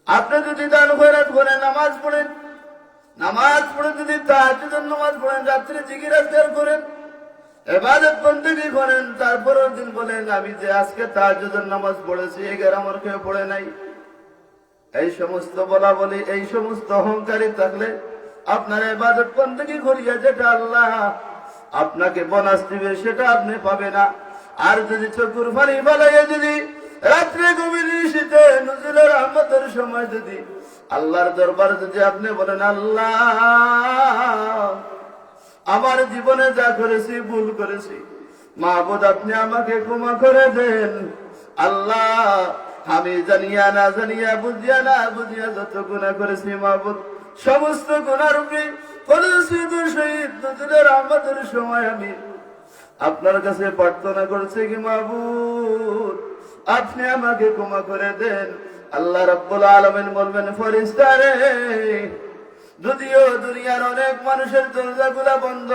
[SPEAKER 1] আপনি যদি দান খয়রাত করেন, নামাজ পড়ে যদি তাহাজ্জুদের নামাজ পড়েন, রাত্রে জিকির আজকার করেন, ইবাদত বন্দেগী করেন, তারপরের দিন বলেন আমি যে আজকে তাহাজ্জুদের নামাজ পড়েছি, এগার আমার কেউ পড়ে নাই, এই সমস্ত বলা বলি, এই সমস্ত অহংকারী থাকলে আপনার ইবাদত বন্দেগী করিয়া যেটা আল্লাহ আপনাকে বোনাস দিবে সেটা আপনি পাবে না। আর যদি চকুর পানি ফেলাইয়া যদি রাত্রে গভীর শীতে নজরুলের রহমতের সময় যদি আল্লাহর দরবারে যদি আপনি বলেন, আল্লাহ আমার জীবনে যা করেছি ভুল করেছি, মাহবুদ আপনি আমাকে ক্ষমা করে দেন। আল্লাহ আমি জানিয়া না জানিয়া, বুঝিয়া না বুঝিয়া যত গুনাহ করেছি মাহবুদ, সমস্ত গুনার উপরে শহীদ নজরুলের রহমতের সময় আমি আপনার কাছে প্রার্থনা করছি কি মাহবুদ আপনি আমাকে ক্ষমা করে দেন। আল্লাহ রাব্বুল আলামিন বলবেন, ফেরেশতারে যদিও দুনিয়ার অনেক মানুষের দরজাগুলা বন্ধ,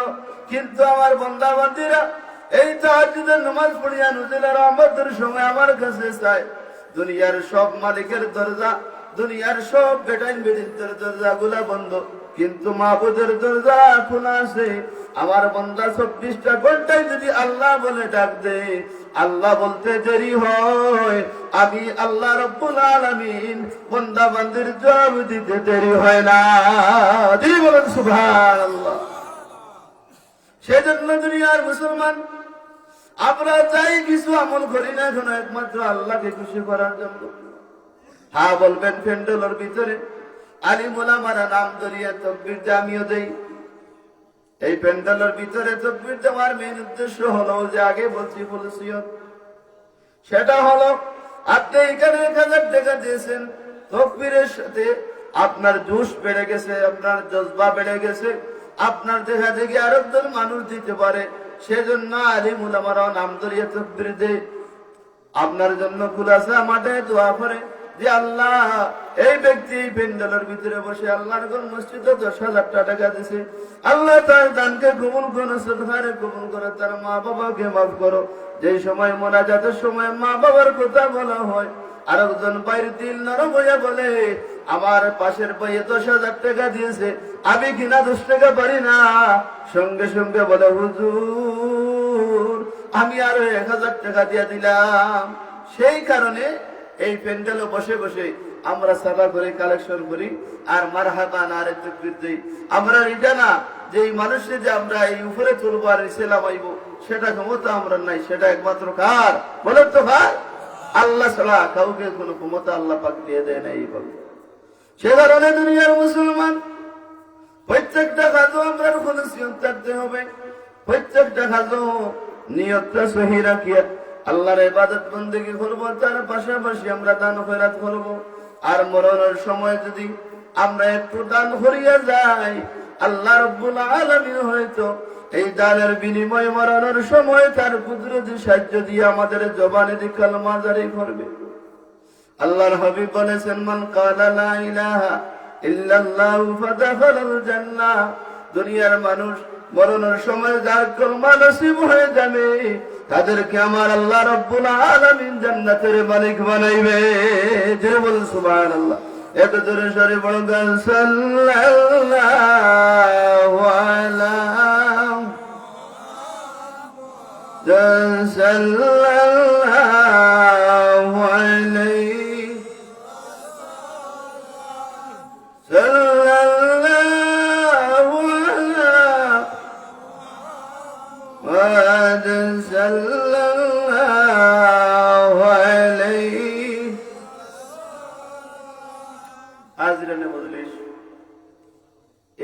[SPEAKER 1] কিন্তু আমার বান্দা বান্দীরা এই তাহাজ্জুদের নামাজ পড়িয়া নজরুলের রহমতের সময় আমার কাছে চায়। দুনিয়ার সব মালিকের দরজা, দুনিয়ার সব বেটাইন বেটিনদের দরজাগুলা বন্ধ, কিন্তু মাহবুদের দরজা খোলা আছে। আমার বান্দা 24টা ঘন্টায় যদি আল্লাহ বলে ডাক দে, আল্লাহ বলতে দেরি হয়, আমি আল্লাহ রাব্বুল আলামিন বান্দা বান্দির জবাব দিতে দেরি হয় না। দিদি বলেন সুবহানাল্লাহ। সেজন্য দুনিয়ার মুসলমান আমরা চাই কিছু আমল করি না কেন, একমাত্র আল্লাহকে খুশি করার জন্য। হ্যাঁ বলবেন, প্যান্ডেলের ভিতরে আলিম ওলামারা নাম ধরিয়া তাকবীর দেয়, আমিও দেই। এই প্যান্ডেলের ভিতরে তাকবীর দেওয়ার মেইন উদ্দেশ্য হলো যে আগে বলছি সেটা হলো আপনি এখানে 1000 টাকা দিয়েছেন, তাকবীরের সাথে আপনার জোশ বেড়ে গেছে, আপনার জজবা বেড়ে গেছে, আপনার দেখা দেখি আরেকজন মানুষ দিতে পারে, সেজন্য আলিম ওলামারাও নাম ধরিয়া তাকবীর দেয়। আপনার জন্য খুলাসা মাঠে দোয়া করে যে আল্লাহ এই ব্যক্তি এই প্যান্ডেলের ভিতরে বসে আল্লাহর ঘর মসজিদে 10,000 টাকা দিছে, আল্লাহ তার দানকে কবুল করো, সদকারে কবুল করো, তার মা বাবাকে মাফ করো। যে সময় মোনাজাতের সময় মা বাবার কথা বলা হয়, আরেকজন বাইরে দিল নরম হইয়া বলে, আমার পাশের ভাইয়ে 10,000 টাকা দিয়েছে, আমি কিনা 10 টাকা পারি না, সঙ্গে সঙ্গে বলে হুজুর আমি আরো 1000 টাকা দিয়ে দিলাম। সেই কারণে এই প্যান্ডেলে বসে বসে আমরা সাদা করে কালেকশন করি আর মারহাবা নারে তাকবীর দেই। আমরা এটা না যে এই মানুষের যে আমরা এই উপরে তুলবো আর সেলাম আইব, সেটা ক্ষমতা আমরা নাই। সেটা একমাত্র কার বলেন তো ভাই? আল্লাহ ছাড়া কাউকে কোনো ক্ষমতা আল্লাহ পাক দিয়ে দেয় না। এই বলে সে কারণে দুনিয়ার মুসলমান প্রত্যেকটা কাজও আমরা খুলসিয়ত থাকতে হবে। প্রত্যেকটা কাজও নিয়তটা সহি রাখিয়া আল্লাহর ইবাদত বন্দেগী করব, তার পাশাপাশি আমরা দান খয়রাত করব। আর মরণের সময় যদি আমরা একটু দান করিয়া যাই, আল্লাহ রাব্বুল আলামিন হয়তো এই দানের বিনিময়ে মরণের সময় তার কুদরতি সাহায্য দিয়ে আমাদের জবানে দিয়ে কালেমা জারি করবে। আল্লাহর হাবিব বলেছেন, মান ক্বালা লা ইলাহা ইল্লাল্লাহু ফাদাখালাল জান্নাহ। দুনিয়ার মানুষ মরণের সময় যার কলমা নসিব হয়ে যাবে, তাদেরকে আমার আল্লাহ রাব্বুল আলামিন জান্নাতের মালিক বানাইবে। জোরে বলুন সুবহানাল্লাহ। এত জোরে সরে বড় গান সাল্লাল্লাহু আলাইহি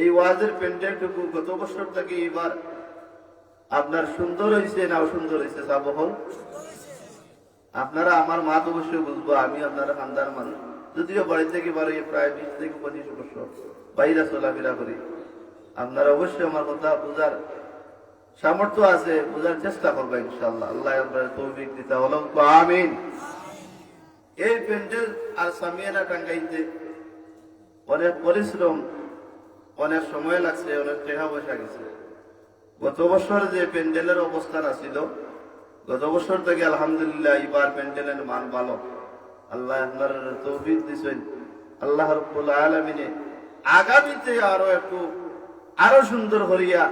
[SPEAKER 1] এই ওয়াজের পেন্ডেলটুকু গত বছর থেকে এবার আপনার সুন্দর হয়েছে না অসুন্দর হয়েছে? সাবহল আপনারা আমার মা তো অবশ্যই বুঝবো, আমি আপনারা খানদার মানুষ, যদিও বাড়ি থেকে বারো প্রায় 20 থেকে 25 বছর বাইরে চলাফেরা করি। আপনারা অবশ্যই আমার কথা বুঝার সামর্থ্য আছে, বুঝার চেষ্টা করবো ইনশাআল্লাহ। আল্লাহ আপনার তৌফিক দিতে হলো, আমিন। এই পেন্ডেল আর সামিয়ানা টাঙ্গাইতে অনেক পরিশ্রম, অনেক সময় লাগছে, অনেক টাকা পয়সা গেছে। গত বছর যে প্যান্ডেলের অবস্থান আছিল, গত বছর থেকে আলহামদুলিল্লাহ এবার প্যান্ডেলের মান ভালো। আল্লাহ আপনার তৌফিক দিয়েছেন। আল্লাহ রাব্বুল আলামিনে আগামীতে আরো সুন্দর করিয়া,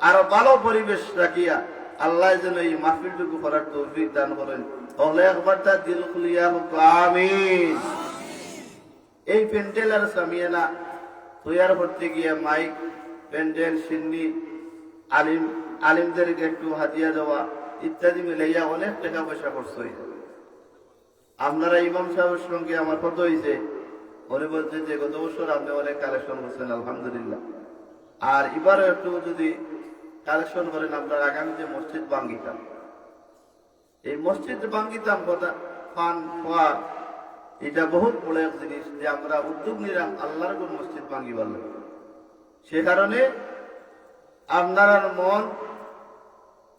[SPEAKER 1] আরো ভালো পরিবেশ রাখিয়া আল্লাহ যেন এই মাহফিলটুকু করার তৌফিক দান করেন। তাহলে একবার তার দিল খুলিয়া হোক, আমিন। এই প্যান্ডেল আর সামিয়ানা তৈয়ার করতে গিয়ে মাইক, প্যান্ডেল, সিন্নি, আলিমদেরকে একটু হাদিয়া দেওয়া ইত্যাদি মিলাইয়া অনেক টাকা পয়সা খরচ হয়ে যাবে। আপনারা ইমাম সাহেবের সঙ্গে আমার কত হয়েছে, উনি বলছে যে গত বছর আপনি অনেক কালেকশন করছেন আলহামদুলিল্লাহ, আর এবারও একটু যদি কালেকশন করেন আপনার আগামীতে মসজিদ ভাঙ্গিতাম। এই মসজিদ ভাঙ্গিতাম কথা ফান খোয়া এটা বহুত বড় এক জিনিস, যে আমরা উদ্যোগ নিলাম আল্লাহর কোন মসজিদ ভাঙ্গিবার লাগে। সে কারণে আপনার মন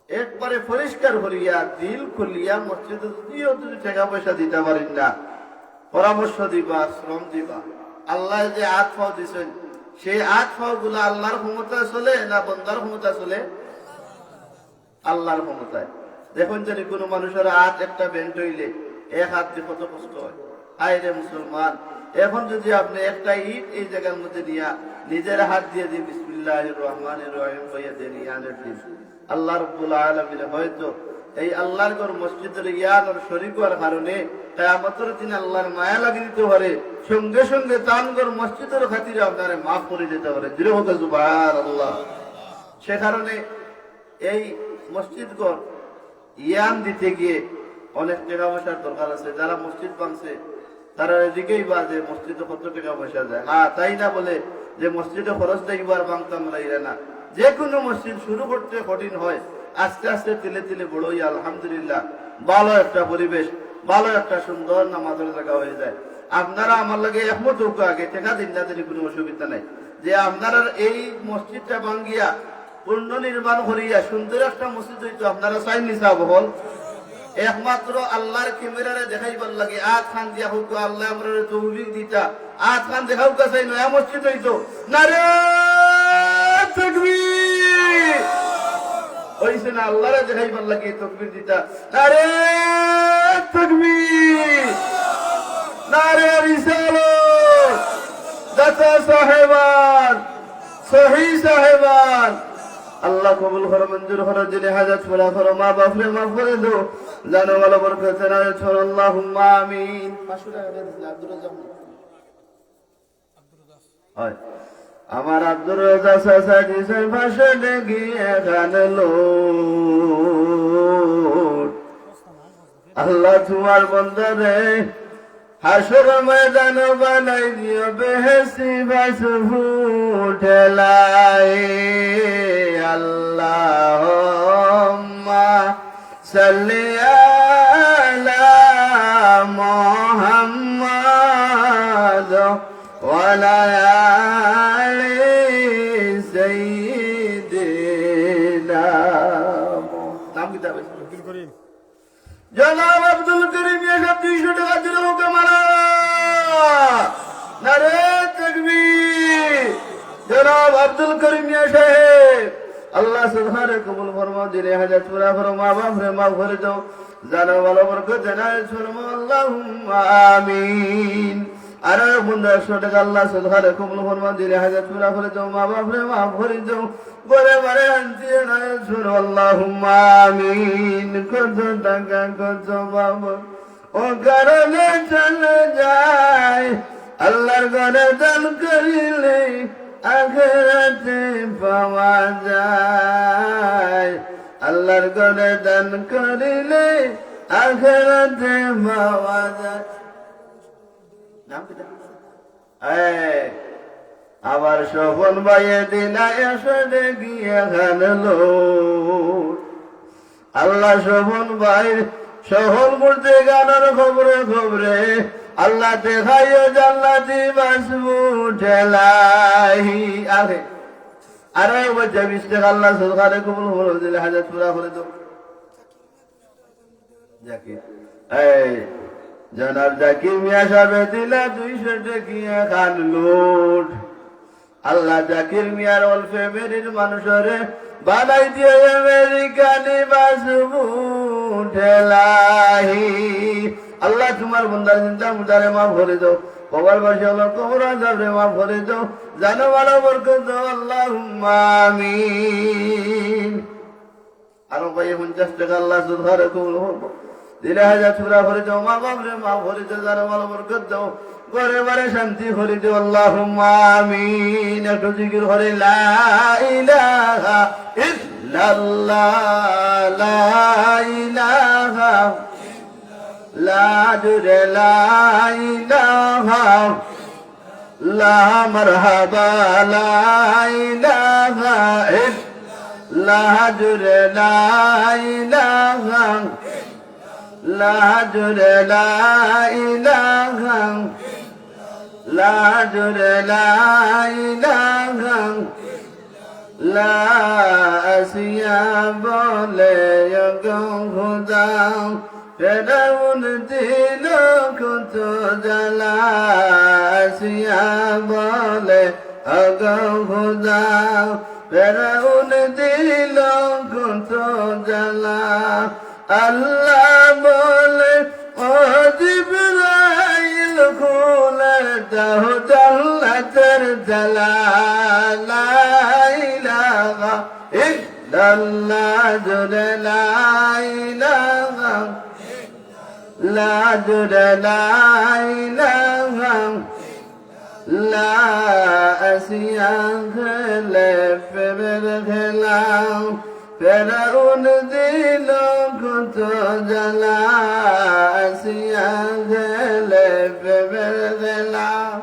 [SPEAKER 1] একবারে পরিষ্কার করিয়া, দিল খুলিয়া মসজিদে যদি টাকা পয়সা দিতে পারেন না, পরামর্শ দিবা, শ্রম দিবা। আল্লাহ যে আট ফাও দিচ্ছেন, সেই আট ফাও গুলা আল্লাহর ক্ষমতা চলে না বন্দার ক্ষমতা চলে? আল্লাহর ক্ষমতায়। দেখুন যদি কোনো মানুষের হাত একটা বেন্ট হইলে এক হাত দিয়ে কত কষ্ট হয়। হায় রে মুসলমান, এখন যদি আপনি একটা ইট এই জায়গার মধ্যে নিয়া নিজের হাত দিয়ে দিয়ে বিসমিল্লাহির রহমানির রহিম কইয়া দেন, ইয়ানের দিন আল্লাহ রাব্বুল আলামিন হয়তো এই আল্লাহর ঘর মসজিদের ইয়ানোর শরীক হওয়ার কারণে কিয়ামতের দিন আল্লাহর মায়া লাগি দিতে পারে, সঙ্গে সঙ্গে তানগর মসজিদের খাতিরে আপনারে মাফ করে দিতে পারে। দিলে হোক সুবহানাল্লাহ। সে কারণে এই মসজিদ ঘর ইয়ান দিতে গিয়ে অনেক টাকা পয়সার দরকার আছে। যারা মসজিদ ভাঙছে তারা এদিকেই বা যে মসজিদে কত টাকা পয়সা যায়, হ্যাঁ তাই না বলে যে মসজিদে খরচ দেখবার ভাঙতাম না। যে কোনো মসজিদ শুরু করতে কঠিন হয়, আস্তে আস্তে তিলে তিলে বড় হই আলহামদুলিল্লাহ ভালো একটা পরিবেশ, ভালো একটা সুন্দর নামাজের জায়গা হয়ে যায়। আপনারা আমার লাগে একমত হোক, আগে টাকা দিন না দিলে কোনো অসুবিধা নাই, যে আপনারা এই মসজিদটা ভাঙ্গিয়া পূর্ণ নির্মাণ করিয়া সুন্দর একটা মসজিদ হইতো আপনারা চাই নিসা বহল। একমাত্র আল্লাহর ক্যামেরারে দেখাইবার লাগে আজ খান দিয়া হোক, আল্লাহ আমরা তৌফিক দিতা আজ খান দেখাও কাছাই নয়া মসজিদ হইতো নারে তাকবীর হইছে না, আল্লাহরে দেখাইবার লাগে তাকবীর দিতা নারে তাকবীর, নারে রিসালাত, দাতা সাহেবান, সহি সাহেবান। আল্লাহ কবুল করো, মঞ্জুর করো, যিনি হাজাত পুরা করো, মা বাপরে মাফ করে দো, জানো ভালো বরকত নারে ছড়, আল্লাহুম্মা আমিন। 500 টাকা দিয়ে দিলে আব্দুর রাজ্জাক হয় আমার আব্দুর রাজা চাচা দিছেন পাশে গিয়ে খানে লোট আল্লাহ তোমার বন্দারে হাসর ময়দান বানাই দিও বেহেশতি বাস ফুটেলাই আল্লাহুম্মা সাল্লি আলা মুহাম্মাদ ওয়া আলা আলি সাইয়্যিদিনা নাম কি তাবে জনাব আব্দুল করিম সাহেব 200 টাকা দিল ওকে মারা নারে তাকবীর জনাব আব্দুল করিম সাহেব আল্লাহ সুবহানাহু কবুল ফরমাও দিলে হাজাত পুরা ফরমা বাপ রে মাফ করে দাও জানো ভালো বরকত জানাই ফরমা আল্লাহুম্মা আমিন আর বন্ধু 100 টাকা আল্লাহ সুবহানাহু কবুল ফরমাও দিলে হাজাত পুরা করে দাও মা বাপ রে মাফ করে দাও বলে বলে আনছি না শুনো আল্লাহুম্মা আমিন কত টাকা কত বাবা ও কারণে চলে যায় আল্লাহর ঘরে দান করিলে আখিরাতে পাওয়া যায় আল্লাহর ঘরে দান করিলে আখিরাতে পাওয়া যায় নাম কি আবার সফল ভাইয়ে দিনায় আসে গিয়ে খানলো আল্লাহ সফল ভাই সফল মূর্তি গানের খবরে খবরে আল্লাহ দেখাইও জান্নাতি বাসবু ঠেলাই আরে আরে বলছে 20 টাকা আল্লাহ সরকারে কবুল করে দিলে হাজার পুরা করে দাও জাকির এই জনাব জাকির মিয়া সাহেব দিলা 200 টাকা খান লুট আল্লাহ জাকির মিয়ার অল ফ্যামিলির মানুষরে বানাই দিয়ে আমেরিকানি বাসবু ঠেলাই আল্লাহ তোমার বন্দার চিন্তা মুদারে মাফ করে দাও কবর বসে হলো কবর আযাবে মাফ করে দাও জানো ভালো বরকত দাও আল্লাহুম্মা আমিন আরো ভাই 50 টাকা আল্লাহ সুবহানাহু কবুল করো দিলে হাজার পুরা করে দাও মা বাপ রে মাফ করে দাও জানো ভালো বরকত দাও ঘরে বারে শান্তি করে দাও আল্লাহুম্মা আমিন একটু জিকির করে লা ইলাহা ইল্লাল্লাহ লা ইলাহা লা দুরে লা ইলাহা লা মারহাবা লা ইলাহা লা দুরে লা ইলাহা লা দুরে লা ইলাহা লা দুরে লা ইলাহা লা আসিয়া বলে খোদা ফেরাউন দিল কত জ্বালা আসিয়া বলে খোদা ফেরাউন দিল কত জ্বালা আল্লাহ বলে ও জিবরাইল খুলে দাও জান্নাতের জ্বালা লা ইলাহা ইল্লাল্লাহ জোরে লা ইলাহা লা জোরে লা ইলাহা লা আসিয়া খেলে ফের খেলাম ফেরাউন দিল কত জ্বালা আসিয়া খেলে ফের খেলাম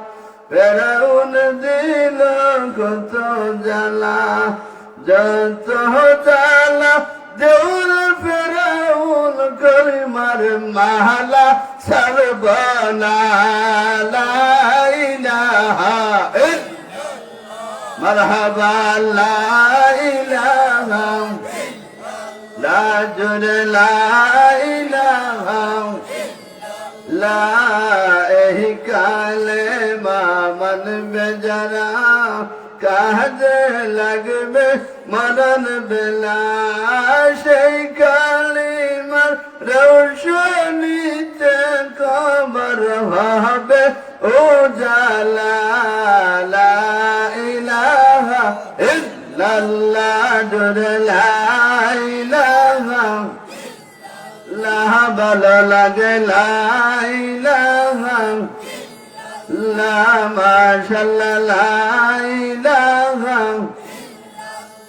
[SPEAKER 1] ফেরাউন দিল কত জ্বালা যত জ্বালা দেউর ফেরাউন করিমার মালা সর্বনা লা ইলাহা মারহাবা লা ইলাহা লা জুরে লা ইলাহা লা এহি কালে মামন বেজারা কাজে লাগবে মরণ বেলা সেই কালিমার রৌশনীতে কবর হবে ও জালা লা ইলাহা ইল্লাল্লাহ জোরে লা ইলাহা লা ভালো লাগে লা ইলাহা ইল্লাল্লাহ মাশাআল্লাহ লা ইলাহা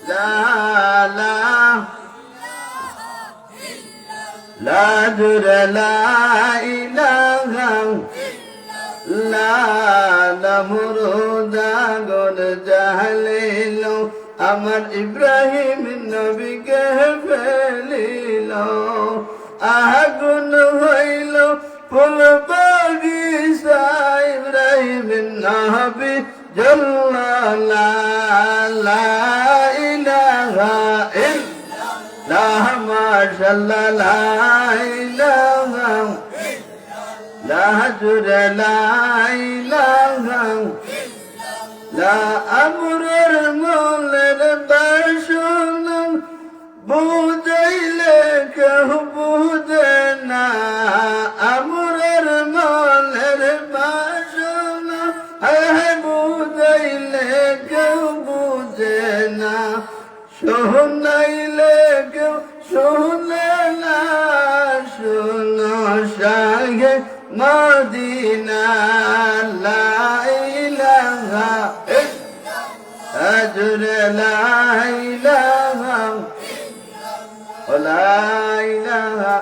[SPEAKER 1] লা লা লা জুরা লা ইলাহা লা নামরুদা গন জাহলিল আমার ইব্রাহিম নবীকে ফেলিল আগুন হইল ফুল বাগিচা ইব্রাহিম নবী জল্লা লা ইলাহা ইল্লাল্লাহ মাশাআল্লাহ লা ইলাহা লা জুরা লা ইলাহা লা আমরুর মৌলের বাসন বুঝাইলে কেউ বুঝে না আমরুর মৌলের বাসন বুঝাইলে কেউ বুঝে না শোনাইলে কেউ শুনে না শুনো শাহে মদিনা লা ইলাহা আজরে লা ইলাহা লা ইলাহা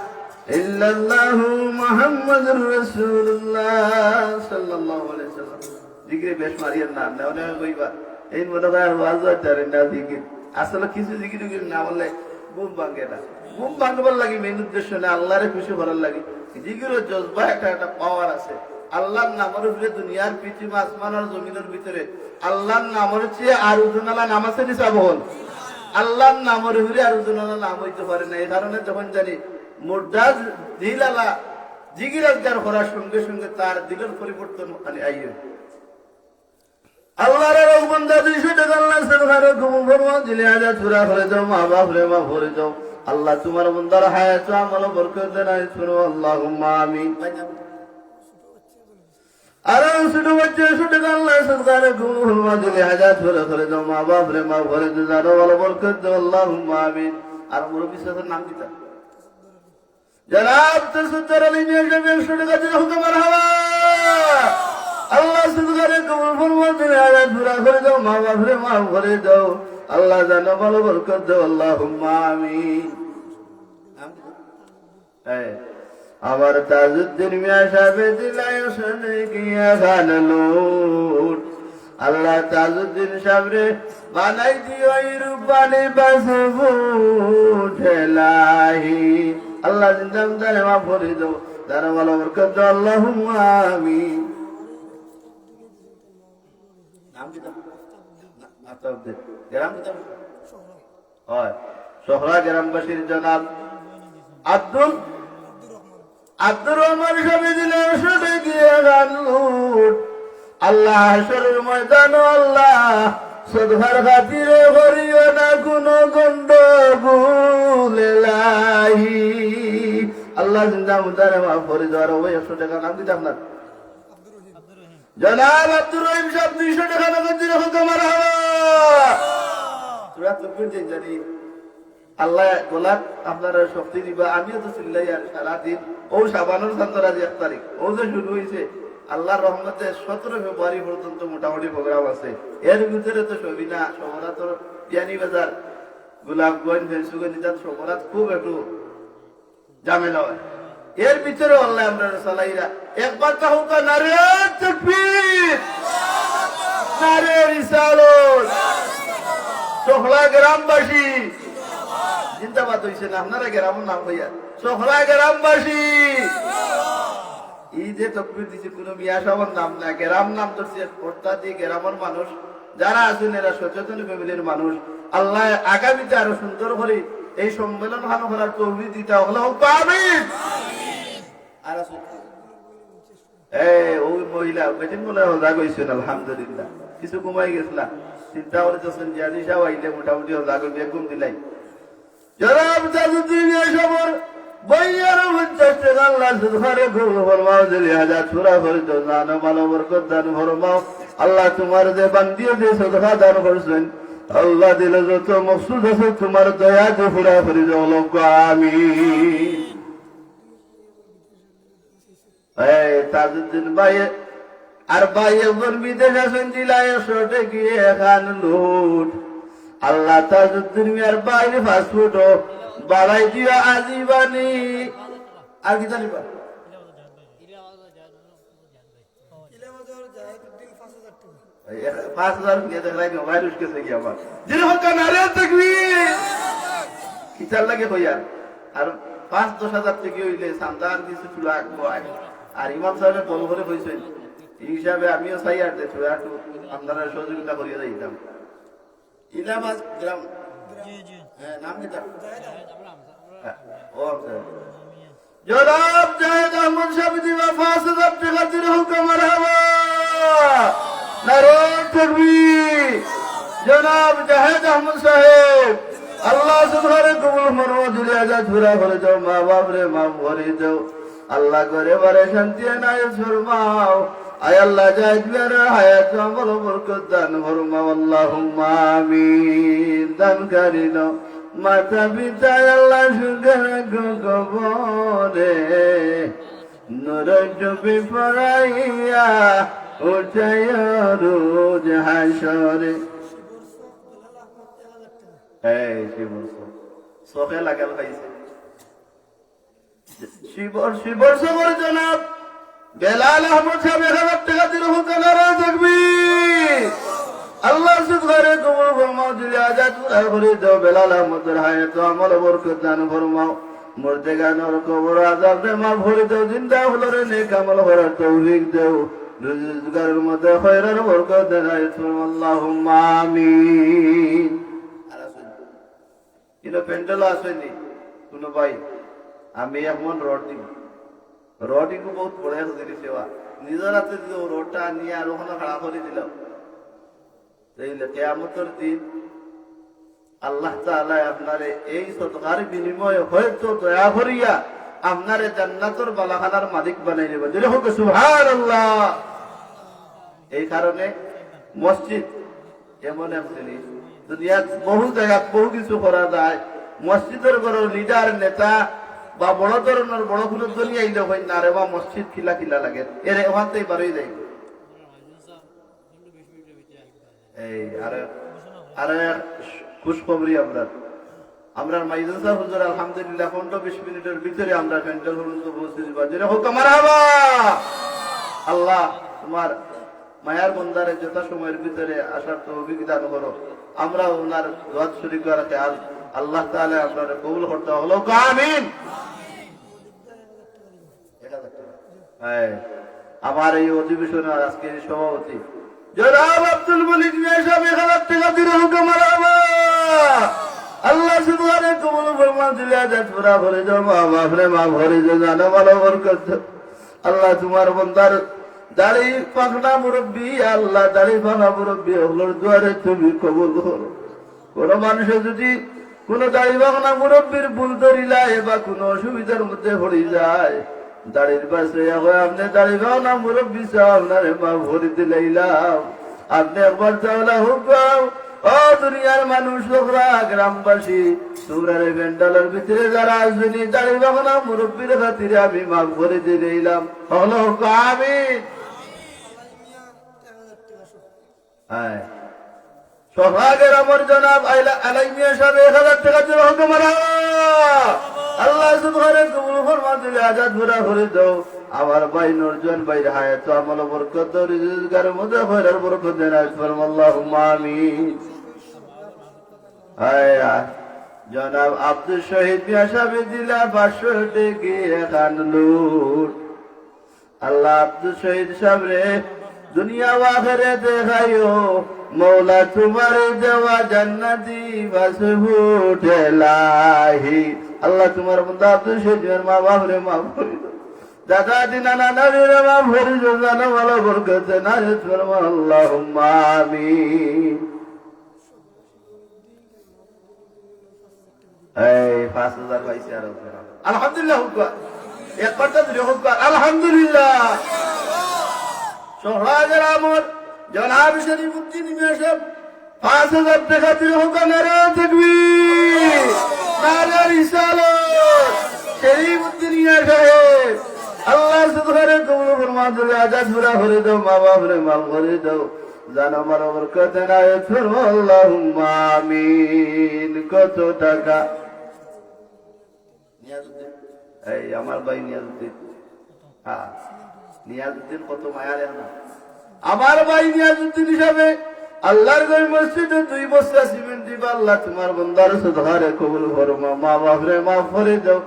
[SPEAKER 1] ইল্লাল্লাহু মুহাম্মাদুর রাসূলুল্লাহ সাল্লাল্লাহু আলাইহি ওয়াসাল্লাম জিকিরে বেশ মারিয়ার নাম না ওনা কইবা এই মনে হয় ওয়াজ হইতারে না জিকির আসলে কিছু জিকির না বললে ঘুম ভাঙে না ঘুম ভাঙবার লাগি মেন উদ্দেশ্য না আল্লাহরে খুশি করার লাগি জিকিরের জজবা একটা পাওয়ার আছে আল্লাহর নামের উপরে দুনিয়ার পৃথিবী আসমান আর জমিনের ভিতরে আল্লাহর নামের চেয়ে আর উজুনালা নাম আছে নি সাবল আল্লাহর নামের উপরে আর উজুনালা নাম হইতে পারে না এই কারণে যখন জানি মুর্দাজ দিলালা জিকির আজগার করার সঙ্গে সঙ্গে তার দিলের পরিবর্তন খালি আইয়ে আল্লাহর রহমন্দা 200 টাকা আল্লাহ সরকারে ঘুম ফরমা দিলে আজা চুরা করে দাও মা বাপ রে মা ভরে দাও আল্লাহ তোমার বন্দার হায়াত আমল বরকত দেয় শুনো আল্লাহুম্মা আমিন আর ছোট বাচ্চা ছোট আল্লাহ সরকারে ঘুম ফরমা দিলে আজা চুরা করে দাও মা বাপ রে মা ভরে দাও আরো ভালো বরকত দাও আল্লাহুম্মা আমিন আর মুরব্বি সাহেবের নাম কি তার জনাব তাসুদ্দার আলী মিয়া সাহেব 100 টাকা দিয়ে হুকুম মারহাবা আল্লাহ সরকারে কবুল ফরমা দিলে আজা চুরা করে দাও মা বাপ রে মা ভরে দাও আল্লাহ জানো ভালো বরকত দাও আল্লাহুম্মা আমিন আমার তাজউদ্দিন মিয়া সাহেব দিলায় শুনে গিয়া গান লুট আল্লাহ তাজউদ্দিন সাহেব রে বানাই দিও রূপালি বাসবু ঠেলাহি আল্লাহ জিন্দাম জানে মা ভরে দাও জানো ভালো বরকত দাও আল্লাহুম্মা আমিন নাম কি গ্রাম হয় সোহরা গ্রামবাসীর জনাব আব্দুর রহমান সাহেব দিলে শুনে গিয়ে গান লুট আল্লাহ হাসরের ময়দান আল্লাহ সদভার খাতিরে করিও না কোনো গন্ডগোল এলাহি আল্লাহ জিন্দা মুদারে মাফ করে দেওয়ার ওই 100 টাকা নাম দিতে আপনার জনাব আব্দুর রহিম সাহেব 200 টাকা নগদ দিলে হুকুম মারহাবা তোরা তো বুঝছেন জানি আল্লাহ গোলাপ আপনারা শক্তি দিবা আমিও তো চিল্লাই আর সারাদিন ও সাবানুর চান্দরা 1 তারিখ ও যে শুরু হয়েছে আল্লাহর রহমতে 17 ফেব্রুয়ারি পর্যন্ত মোটামুটি প্রোগ্রাম আছে এর ভিতরে তো সবিনা শহরা তো বিয়ানি বাজার গোলাপগঞ্জ ভেন্সুগঞ্জ শহরাত খুব একটু ঝামেলা হয় এর ভিতরে আল্লাহ আমরা সালাইরা একবার কাহুকা নারে তাকবীর নারে রিসালাত সোহলা গ্রামবাসী জিন্দাবাদ হইছে না আপনারা গ্রামের নাম হইয়া সোহলা গ্রামবাসী এই যে তকবীর দিছে কোন মিয়া সাহেবের নাম না গ্রাম নাম ধরছে অর্থাৎ এই গ্রামের মানুষ যারা আছেন এরা সচেতন ফ্যামিলির মানুষ আল্লাহ আগামীতে আরো সুন্দর করে এই সম্মেলন ভালো করার তৌফিক দিতে হলো আমিন আর ওই মহিলা বেদিন বলে হজা কইছেন আলহামদুলিল্লাহ কিছু কমাই গেছিল চিন্তা করতেছেন জিয়াদি সাহেব আইলে মোটামুটি হজা করে বেগুন দিলাই জনাব তাজউদ্দিন সাহেব বইয়ার 50 টাকা আল্লাহ সুবহানে ফরমাও দিলে হাজার সূরা করে দাও জানো ভালো বরকত দান ফরমাও আল্লাহ তোমার যে বান্দিও যে সদকা দান করছেন আল্লাহ দিলে যত মকসুদ আছে তোমার দয়া দিয়ে পুরা করে দাও লোক আমিন তাজউদ্দিন ভাই আর ভাই একজন বিদেশ আছেন জেলায় 100 টাকা এখান লুট আল্লাহ তাজউদ্দিন মিয়ার বাইরে ফাস্টফুড বাড়াই দিয়া আজিবানি আর কি জানিবা 5,000 দিয়ে দেখাই না ভাইরাস কেসে কি আমার যিনি হকা নারে তাকবীর কিতার লাগে কইয়া আর 5-10 হাজার টাকা হইলে সামদান কিছু চুলা কয় আর ইমাম সাহেবের বল করে কইছেন এই হিসাবে আমিও চাই আর দেখো একটু আপনারা সহযোগিতা করিয়ে যাইতাম ইলাহাবাদ গ্রাম হ্যাঁ নাম কি তার ও জনাব জায়েদ আহমদ সাহেব দিবা 5,000 টাকা দিলে হুকুম মারহাবা নারে তাকবীর জনাব জায়েদ আহমদ সাহেব আল্লাহ সুবহানাহু কবুল ফরমাও দিলে আজাদ পুরা করে দাও মা বাপ রে মাফ করে দাও আল্লাহ করে বারে শান্তি এনায়েত ফরমাও আয় আল্লাহ জায়েদ মিয়ার হায়াত আমল বরকত দান ফরমাও আল্লাহুম্মা আমিন দান করিনো মাতা পিতা আল্লাহ সুখে রাখো কবরে নূর টুপি পরাইয়া উঠাইয়া রোজ হাসরে এই চোখে লাগাল পাইছে শিবর সবর জনাব বেলাল আহমদ সাহেব 1,000 টাকা দিল হুকানারা তাকবীর আল্লাহ সুবহানাহু কবুল ফরমাও দিলে আজাদ পুরা করে দাও বেলাল আহমদের হায়াত আমল বরকত দান ফরমাও মরতে গানোর কবর আযাব রে মাফ করে দাও জিন্দা হলরে নেক আমল করার তৌফিক দাও রোজগারের মধ্যে খয়রার বরকত দান আল্লাহুম্মা আমিন ইনো পেন্ডেল আসেনি কোন ভাই আমি এখন রড দিব রড ইকু বহুত বড় হয়ে সেবা নিজের হাতে দিল রডটা নিয়ে আর ওখানে খাড়া করে দিল তাইলে কিয়ামতের দিন আল্লাহ তাআলা আপনারে এই সদকার বিনিময়ে হয়তো দয়া করিয়া আপনারে জান্নাতের বালাখানার মালিক বানাই দেব যদি হোক সুবহানাল্লাহ এই কারণে মসজিদ এমন এক জিনিস দুনিয়ার বহু জায়গায় বহু কিছু করা যায় মসজিদের বড় লিডার নেতা বা বড় ধরনের বড় কোনো দুনিয়া ইলে হয় না রে বা মসজিদ খিলা খিলা লাগে এর ওখানতেই বারোই যায় এই আরে খুশখবরি আমরা মাইজুল সাহেব হুজুর আলহামদুলিল্লাহ 15-20 মিনিটের ভিতরে আমরা প্যান্ডেল পর্যন্ত পৌঁছে যাব যেটা হোক মারহাবা আল্লাহ তোমার মায়ার বন্দারে যথা সময়ের ভিতরে আসার তৌফিক দান করো আমরা ওনার দোয়াত শরীক রাখে আল্লাহ তাআলা আপনারে কবুল করতে হলো আমিন আমার এই অধিবেশনের আজকের সভাপতি জনাব আব্দুল মালিক মিয়া সাহেব 1,000 টাকা দিলে হুকুম মারহাবা আল্লাহ সুবহানাহু কবুল ফরমান দিলে আজাদ পুরা করে দাও মা বাপ রে মাফ করে দাও জানো ভালো বরকত আল্লাহ তোমার বান্দার দাড়ি পাখনা মুরব্বী আল্লাহ দাড়ি পাখনা মুরব্বী ওগুলোর দুয়ারে তুমি কবুল করো কোন মানুষের যদি কোন দাড়ি পাখনা মুরব্বীর ভুল ধরিলায় বা কোন অসুবিধার মধ্যে পড়ে যায় দাড়ির পাশে আপনি দাড়ি পাখনা মুরব্বী চাও আপনারে মা ভরি দিলাম আপনি একবার চাওলা হুকাও ও দুনিয়ার মানুষ লোকরা গ্রামবাসী তোমরা ভেন্ডালের ভিতরে যারা আসবেনি দাড়ি পাখনা মুরব্বীর খাতিরে আমি মা ভরি দিলাম হলো আমিন সোহাগের আমার জনাব আলাই মিয়া সাহেব 1,000 টাকা দিল হুকুম আল্লাহ সুবহানাহু কবুল ফরমান দিলে আজাদ পুরা করে দাও আমার ভাই নরজন ভাই হায়াত আমল বরকত রিজগারের মধ্যে খয়রার বরকত দেন আল্লাহুম্মা আমিন জনাব আব্দুল শহীদ মিয়া সাহেব দিলা 500 টাকা এখান লুট আল্লাহ আব্দুল শহীদ সাহেব রে দুনিয়া আখিরাতে দেখাইও মৌলা তোমার দেওয়া জান্নাতি বাসবুট লাহি আল্লাহ তোমার বান্দা আব্দুল শহীদের মা বাপ রে মাফ করে দাও দাদা দিনা নানা রে মাফ করে দাও জানো ভালো বরকত না ফরমা আল্লাহুম্মা আমিন এই 5,000 পাইছে আর আলহামদুলিল্লাহ একবার তো হোক আলহামদুলিল্লাহ সোহাগের আমর জনাব শরীফুদ্দিন মিয়া সাহেব 5,000 টাকা দিলে হুকানারা তাকবীর নারে রিসালাত শরীফুদ্দিন মিয়া সাহেব আল্লাহ সুবহানে কবুল ফরমা দিলে আজাদ পুরা করে দাও মা বাপরে মাফ করে দাও জান আমার বরকত নায়ত ফরমা আল্লাহুম্মা আমিন কত টাকা নিয়াজউদ্দিন এই আমার ভাই নিয়াজউদ্দিন হ্যাঁ নিয়াজউদ্দিন কত মায়ার না আমার ভাই নিয়াজউদ্দিন হিসাবে আল্লাহর ঘর মসজিদে 2 বস্তা সিমেন্ট দিবা আল্লাহ তোমার বান্দার সুদহারে কবুল ফরমা মা বাপরে মাফ করে দাও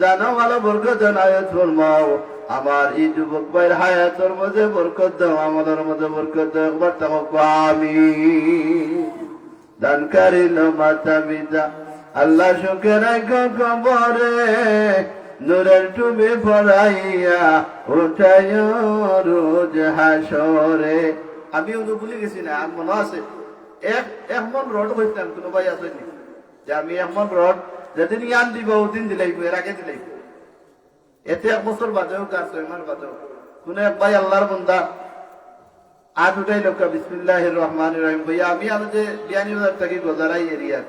[SPEAKER 1] জানো ভালো বরকত নায়ত ফরমাও আমার এই যুবক ভাইয়ের হায়াতের মধ্যে বরকত দাও আমাদের মধ্যে বরকত দাও একবার তাকো আমিন দানকারী মাতা পিতা আল্লাহ সুখে রাখো কবরে নূরের টুপি পরাইয়া উঠায় রোজ হাসরে আমি ওগুলো ভুলে গেছি না আর মনে আছে এক মন রড হইতাম কোনো ভাই আসেনি যে আমি এক মন রড যেদিন ইয়ান দিব ওদিন দিলাইব এর আগে দিলাইব এতে 1 বছর বাদেও কাজ 6 মাস বাদেও কোন এক ভাই আল্লাহর বান্দা আজ উঠাই লোক বিসমিল্লাহির রহমানির রহিম ভাইয়া আমি যে বিয়ানীবাজার থেকে গোজারাই এরিয়ার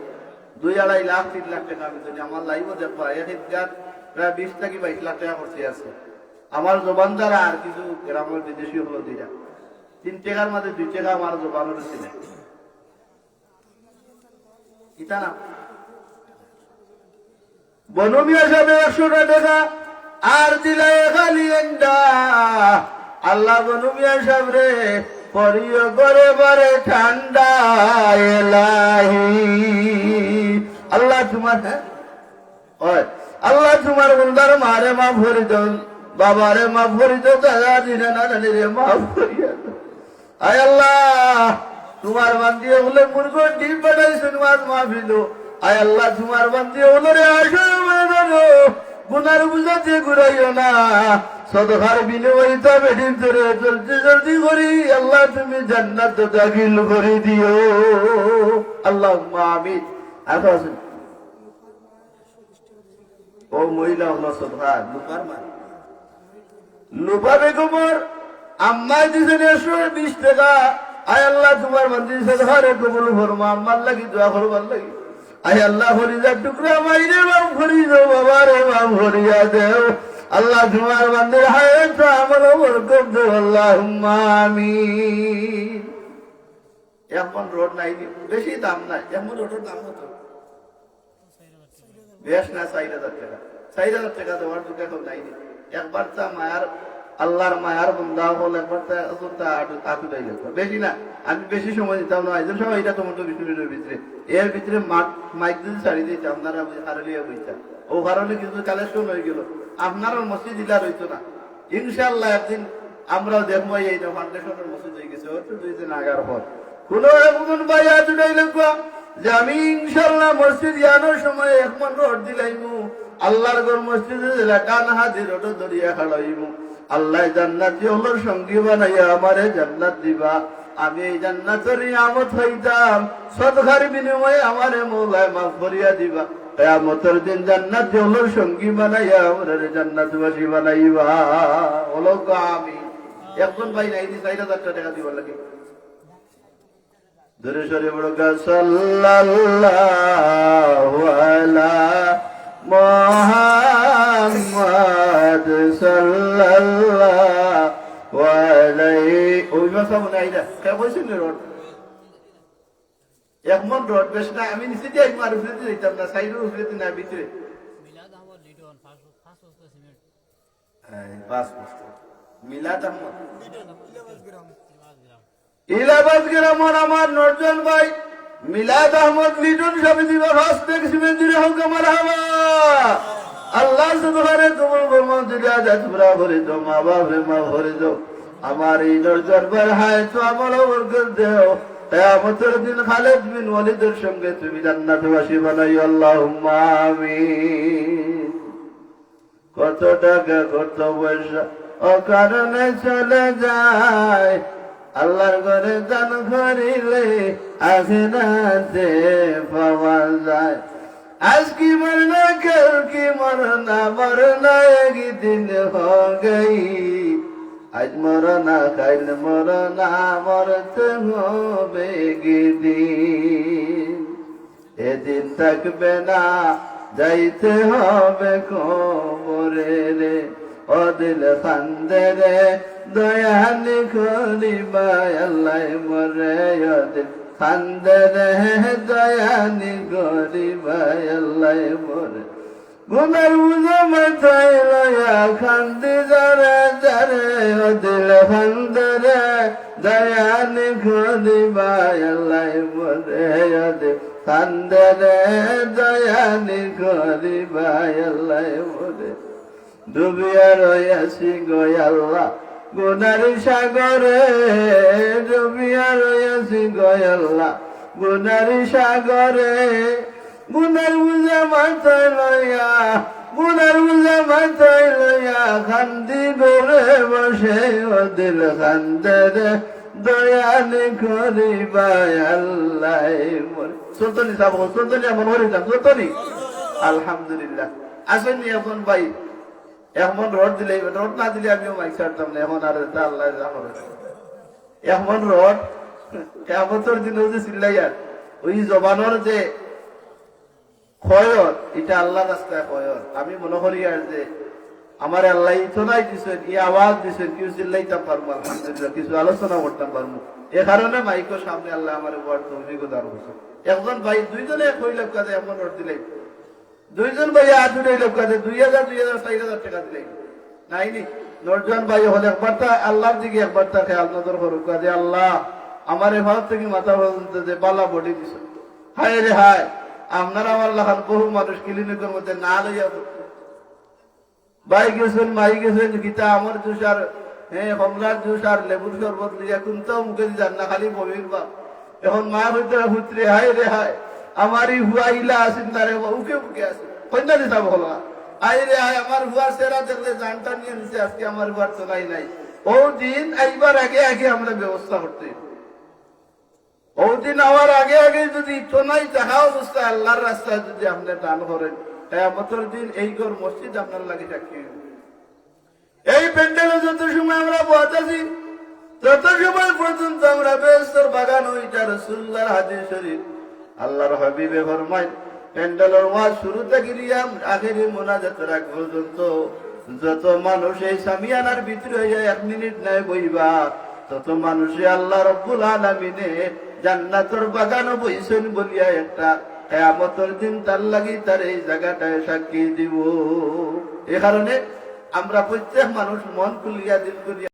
[SPEAKER 1] 2-2.5 লাখ 3 লাখ টাকা আমি যদি আমার লাইভও দেখবা এক হিসাব প্রায় 20 থেকে 22 লাখ টাকা খরচ আছে আমার জবান দ্বারা আর কিছু গ্রামের বিদেশি হলো দিরা 3 টাকার মধ্যে 2 টাকা আমার জবানের ছিল ইতা না বনমিয়া সাহেব 100 টাকা আর দিলাই খালি এন্ডা আল্লাহ বনমিয়া সাহেব রে পরিও করে বারে ঠান্ডা এলাহি আল্লাহ তোমার ওই আল্লাহ তোমার বন্দার মারে মাফ করে দাও বাবারে মাফ করে দাও দাদা দিনে না রে মাফ করিয়া দাও আয় আল্লাহ তোমার বান্দিয়ে বলে মুরগ ডিম বানাইছো তোমার মাফিল আয় আল্লাহ তোমার বান্দিয়ে বলে রে আসো মেদানো গুনার বুঝাতে ঘুরাইও না সদকার বিনিময়টা বেদিন ধরে জলদি জলদি করি আল্লাহ তুমি জান্নাত দাখিল করে দিও আল্লাহুম্মা আমিন আফাসন ও মহিলা হলো সদকা লুপার মা লুপা বেগমর আম্মা দিছেন 120 টাকা আয় আল্লাহ তোমার মন্দির সদকারে কবুল ফরমা আম্মার লাগি দোয়া করবার লাগি আয় আল্লাহ ফরিজার টুকরা মাইরে মাফ করি দাও বাবারে মাফ করিয়া দেও আল্লাহ তোমার মন্দির হায়াত আমল বরকত দাও আল্লাহুম্মা আমিন এমন রোড নাই বেশি দাম নাই এমন রোডের দাম কত বেশ না 4000 টাকা 4000 টাকা দেওয়ার দুটো এখন নাই একবার তা মায়ার আল্লাহর মায়ার বন্ধা হল একবার তা আটু দেয় বেশি না আমি বেশি সময় দিতাম না একজন সময় এটা টমেটো বিস্কুটের ভিতরে এর ভিতরে মাইক যদি ছাড়ি দিতে আপনারা হারলিয়া বইতা ও কারণে কিন্তু কালেকশন হয়ে গেল আপনার মসজিদ দিলা রইতো না ইনশাআল্লাহ একদিন আমরাও দেখবো এই ফাউন্ডেশনের মসজিদ হয়ে গেছে হয়তো 2 দিন আগার পর কোন এমন ভাই আজ উঠাই লাগবা যে আমি ইনশাআল্লাহ মসজিদ ইয়ানোর সময় একমন রোড দিলাইমু আল্লাহর ঘর মসজিদে দিলা কান হাজির রোড দরিয়া খাড়াইমু আল্লাহ জান্নাতি হলোর সঙ্গী বানাইয়া আমারে জান্নাত দিবা আমি এই জান্নাতের নিয়ামত হইতাম সদকার বিনিময়ে আমারে মওলায় মাফ করিয়া দিবা কিয়ামতের দিন জান্নাতি হলোর সঙ্গী বানাইয়া আমারে জান্নাতবাসী বানাইবা হলো আমি একজন ভাই নাই 4000 টাকা দিবার লাগে দূরে সরে বড় সাল্লাল্লাহু আলা মুহাম্মদ সাল্লাল্লাহু আলাইহি ওই ভাষা মনে আইরা কে বলছেন রোড একমন রোড বেশ না আমি নিচে দিয়ে একবার উপরে দিতাম না সাইডের উপরে না ভিতরে মিলাদ আহমদ লিটন 5 বস্তা সিমেন্ট এই 5 বস্তা মিলাদ আহমদ ইলাবাদ গ্রামের আমার নরজন ভাই মিলাদ আহমদ লিটন সমিতি হস্তে সিমেন্ট দিলে হোক মারহাবা আল্লাহ সুবহানে কবুল ফরমা দিলা জাতপুরা ভরে দাও মা বাপরে মা ভরে দাও আমার এই নরজন ভাই হায়াত আমল বরকত দাও কিয়ামতের দিন খালিদ বিন ওয়ালিদের সঙ্গে তুমি জান্নাতবাসী বানাই আল্লাহুম্মা আমিন কত টাকা কত পয়সা অকারণে চলে যায় আল্লাহর ঘরে দান করিলে আখিরাতে পাওয়া যায় আজ কি মরনা কাল কি মরনা মরনা একদিন হো গই আজ মরনা কাল মরনা মরতে হবে একদিন এদিন থাকবে না যাইতে হবে কবরে রে ও ও দিল খান্দে রে দয়ানি করিবা আল্লাহ মরে ও দিল খান্দে রে দয়ানি করিবা আল্লাহ মরে গুনার বুঝে মাথায় লয়া খান্দি যারে যারে ও দিল খান্দে রে দয়ানি করিবা আল্লাহ মরে ও দিল খান্দে রে দয়ানি করিবা আল্লাহ মরে ডুবিয়া রয়েছি গো আল্লাহ গুনার সাগরে ডুবিয়া রয়েছি গো আল্লাহ গুনার সাগরে গুনার বুঝা মাথায় লইয়া গুনার বুঝা মাথায় লইয়া খান্দি করে বসে ও দিল খান্দে রে দয়ানি করিবা আল্লাহ মরে সুলতানি সাহেব সুলতানি এমন হরিতাম সুলতানি আলহামদুলিল্লাহ আসেননি এখন ভাই এখন রড দিলে রড না দিলে আমিও মাইক ছাড়তাম না এখন আর আল্লাহ এখন রড কেমন দিন যে চিল্লাইয়ার ওই জবানোর যে ক্ষয়র এটা আল্লাহ রাস্তায় ক্ষয়র আমি মনে করি আর যে আমার আল্লাহ ইতনাই দিচ্ছেন এই আওয়াজ দিচ্ছেন কেউ চিল্লাইতাম পারবো আলহামদুলিল্লাহ কিছু আলোচনা করতাম পারবো এ কারণে মাইকের সামনে আল্লাহ আমার বড় তৌফিক দান করছে একজন ভাই দুইজনে কই লোক কাজে এমন রড দিলে দুইজন ভাই আট উঠে লোক কাজে 2000 4,000 টাকা দিলে নাইনি নজন ভাই হলে একবার তা আল্লাহর দিকে একবার তা খেয়াল নজর করুক কাজে আল্লাহ আমার এভাব থেকে মাথা পর্যন্ত যে বালা বডি দিছে হায় রে হায় আপনার আমার লাখান বহু মানুষ ক্লিনিকের মধ্যে না লইয়া ভাই গেছেন মাই গেছেন গীতা আমার জুস আর কমলার জুস আর লেবুর শরবত লিয়া কোনটাও মুখে যান না খালি বমির বাপ এখন মা হইতে পুত্রে হায় রে হায় আমারই হুয়া ইলা আসেন না রে উকে উকে আছে কন্যা দিতা বলো আয় রে হায় আমার হুয়ার সেরা দেখলে জানটা নিয়ে নিছে আজকে আমার হুয়ার চলাই নাই ও দিন একবার আগে আগে আমরা ব্যবস্থা করতে ওদিন আমার আগে আগে যদি চোনাই দেখা অবস্থায় আল্লাহর রাস্তায় যদি আপনি দান করেন কিয়ামতের দিন এই ঘর মসজিদ আপনার লাগে সাক্ষী এই প্যান্ডেলে যত সময় আমরা বসেছি তত সময় পর্যন্ত আমরা বেহেশতের বাগান হইটা রাসূলুল্লাহর হাদিস শরীফ আল্লাহর হাবিবে ফরমায় প্যান্ডেলের ওয়াজ শুরু থেকে আখেরি মোনাজাতের আগ পর্যন্ত যত মানুষ এই সামিয়ানার ভিতরে হইয়া 1 মিনিট নাই বইবা তত মানুষে আল্লাহ রব্বুল আলামিনে জান্নাতের বাগানও বইছেন বলিয়া একটা কিয়ামতের দিন তার লাগি তার এই জায়গাটায় সাক্ষী দিব। এ কারণে আমরা প্রত্যেক মানুষ মন খুলিয়া দিল করিয়া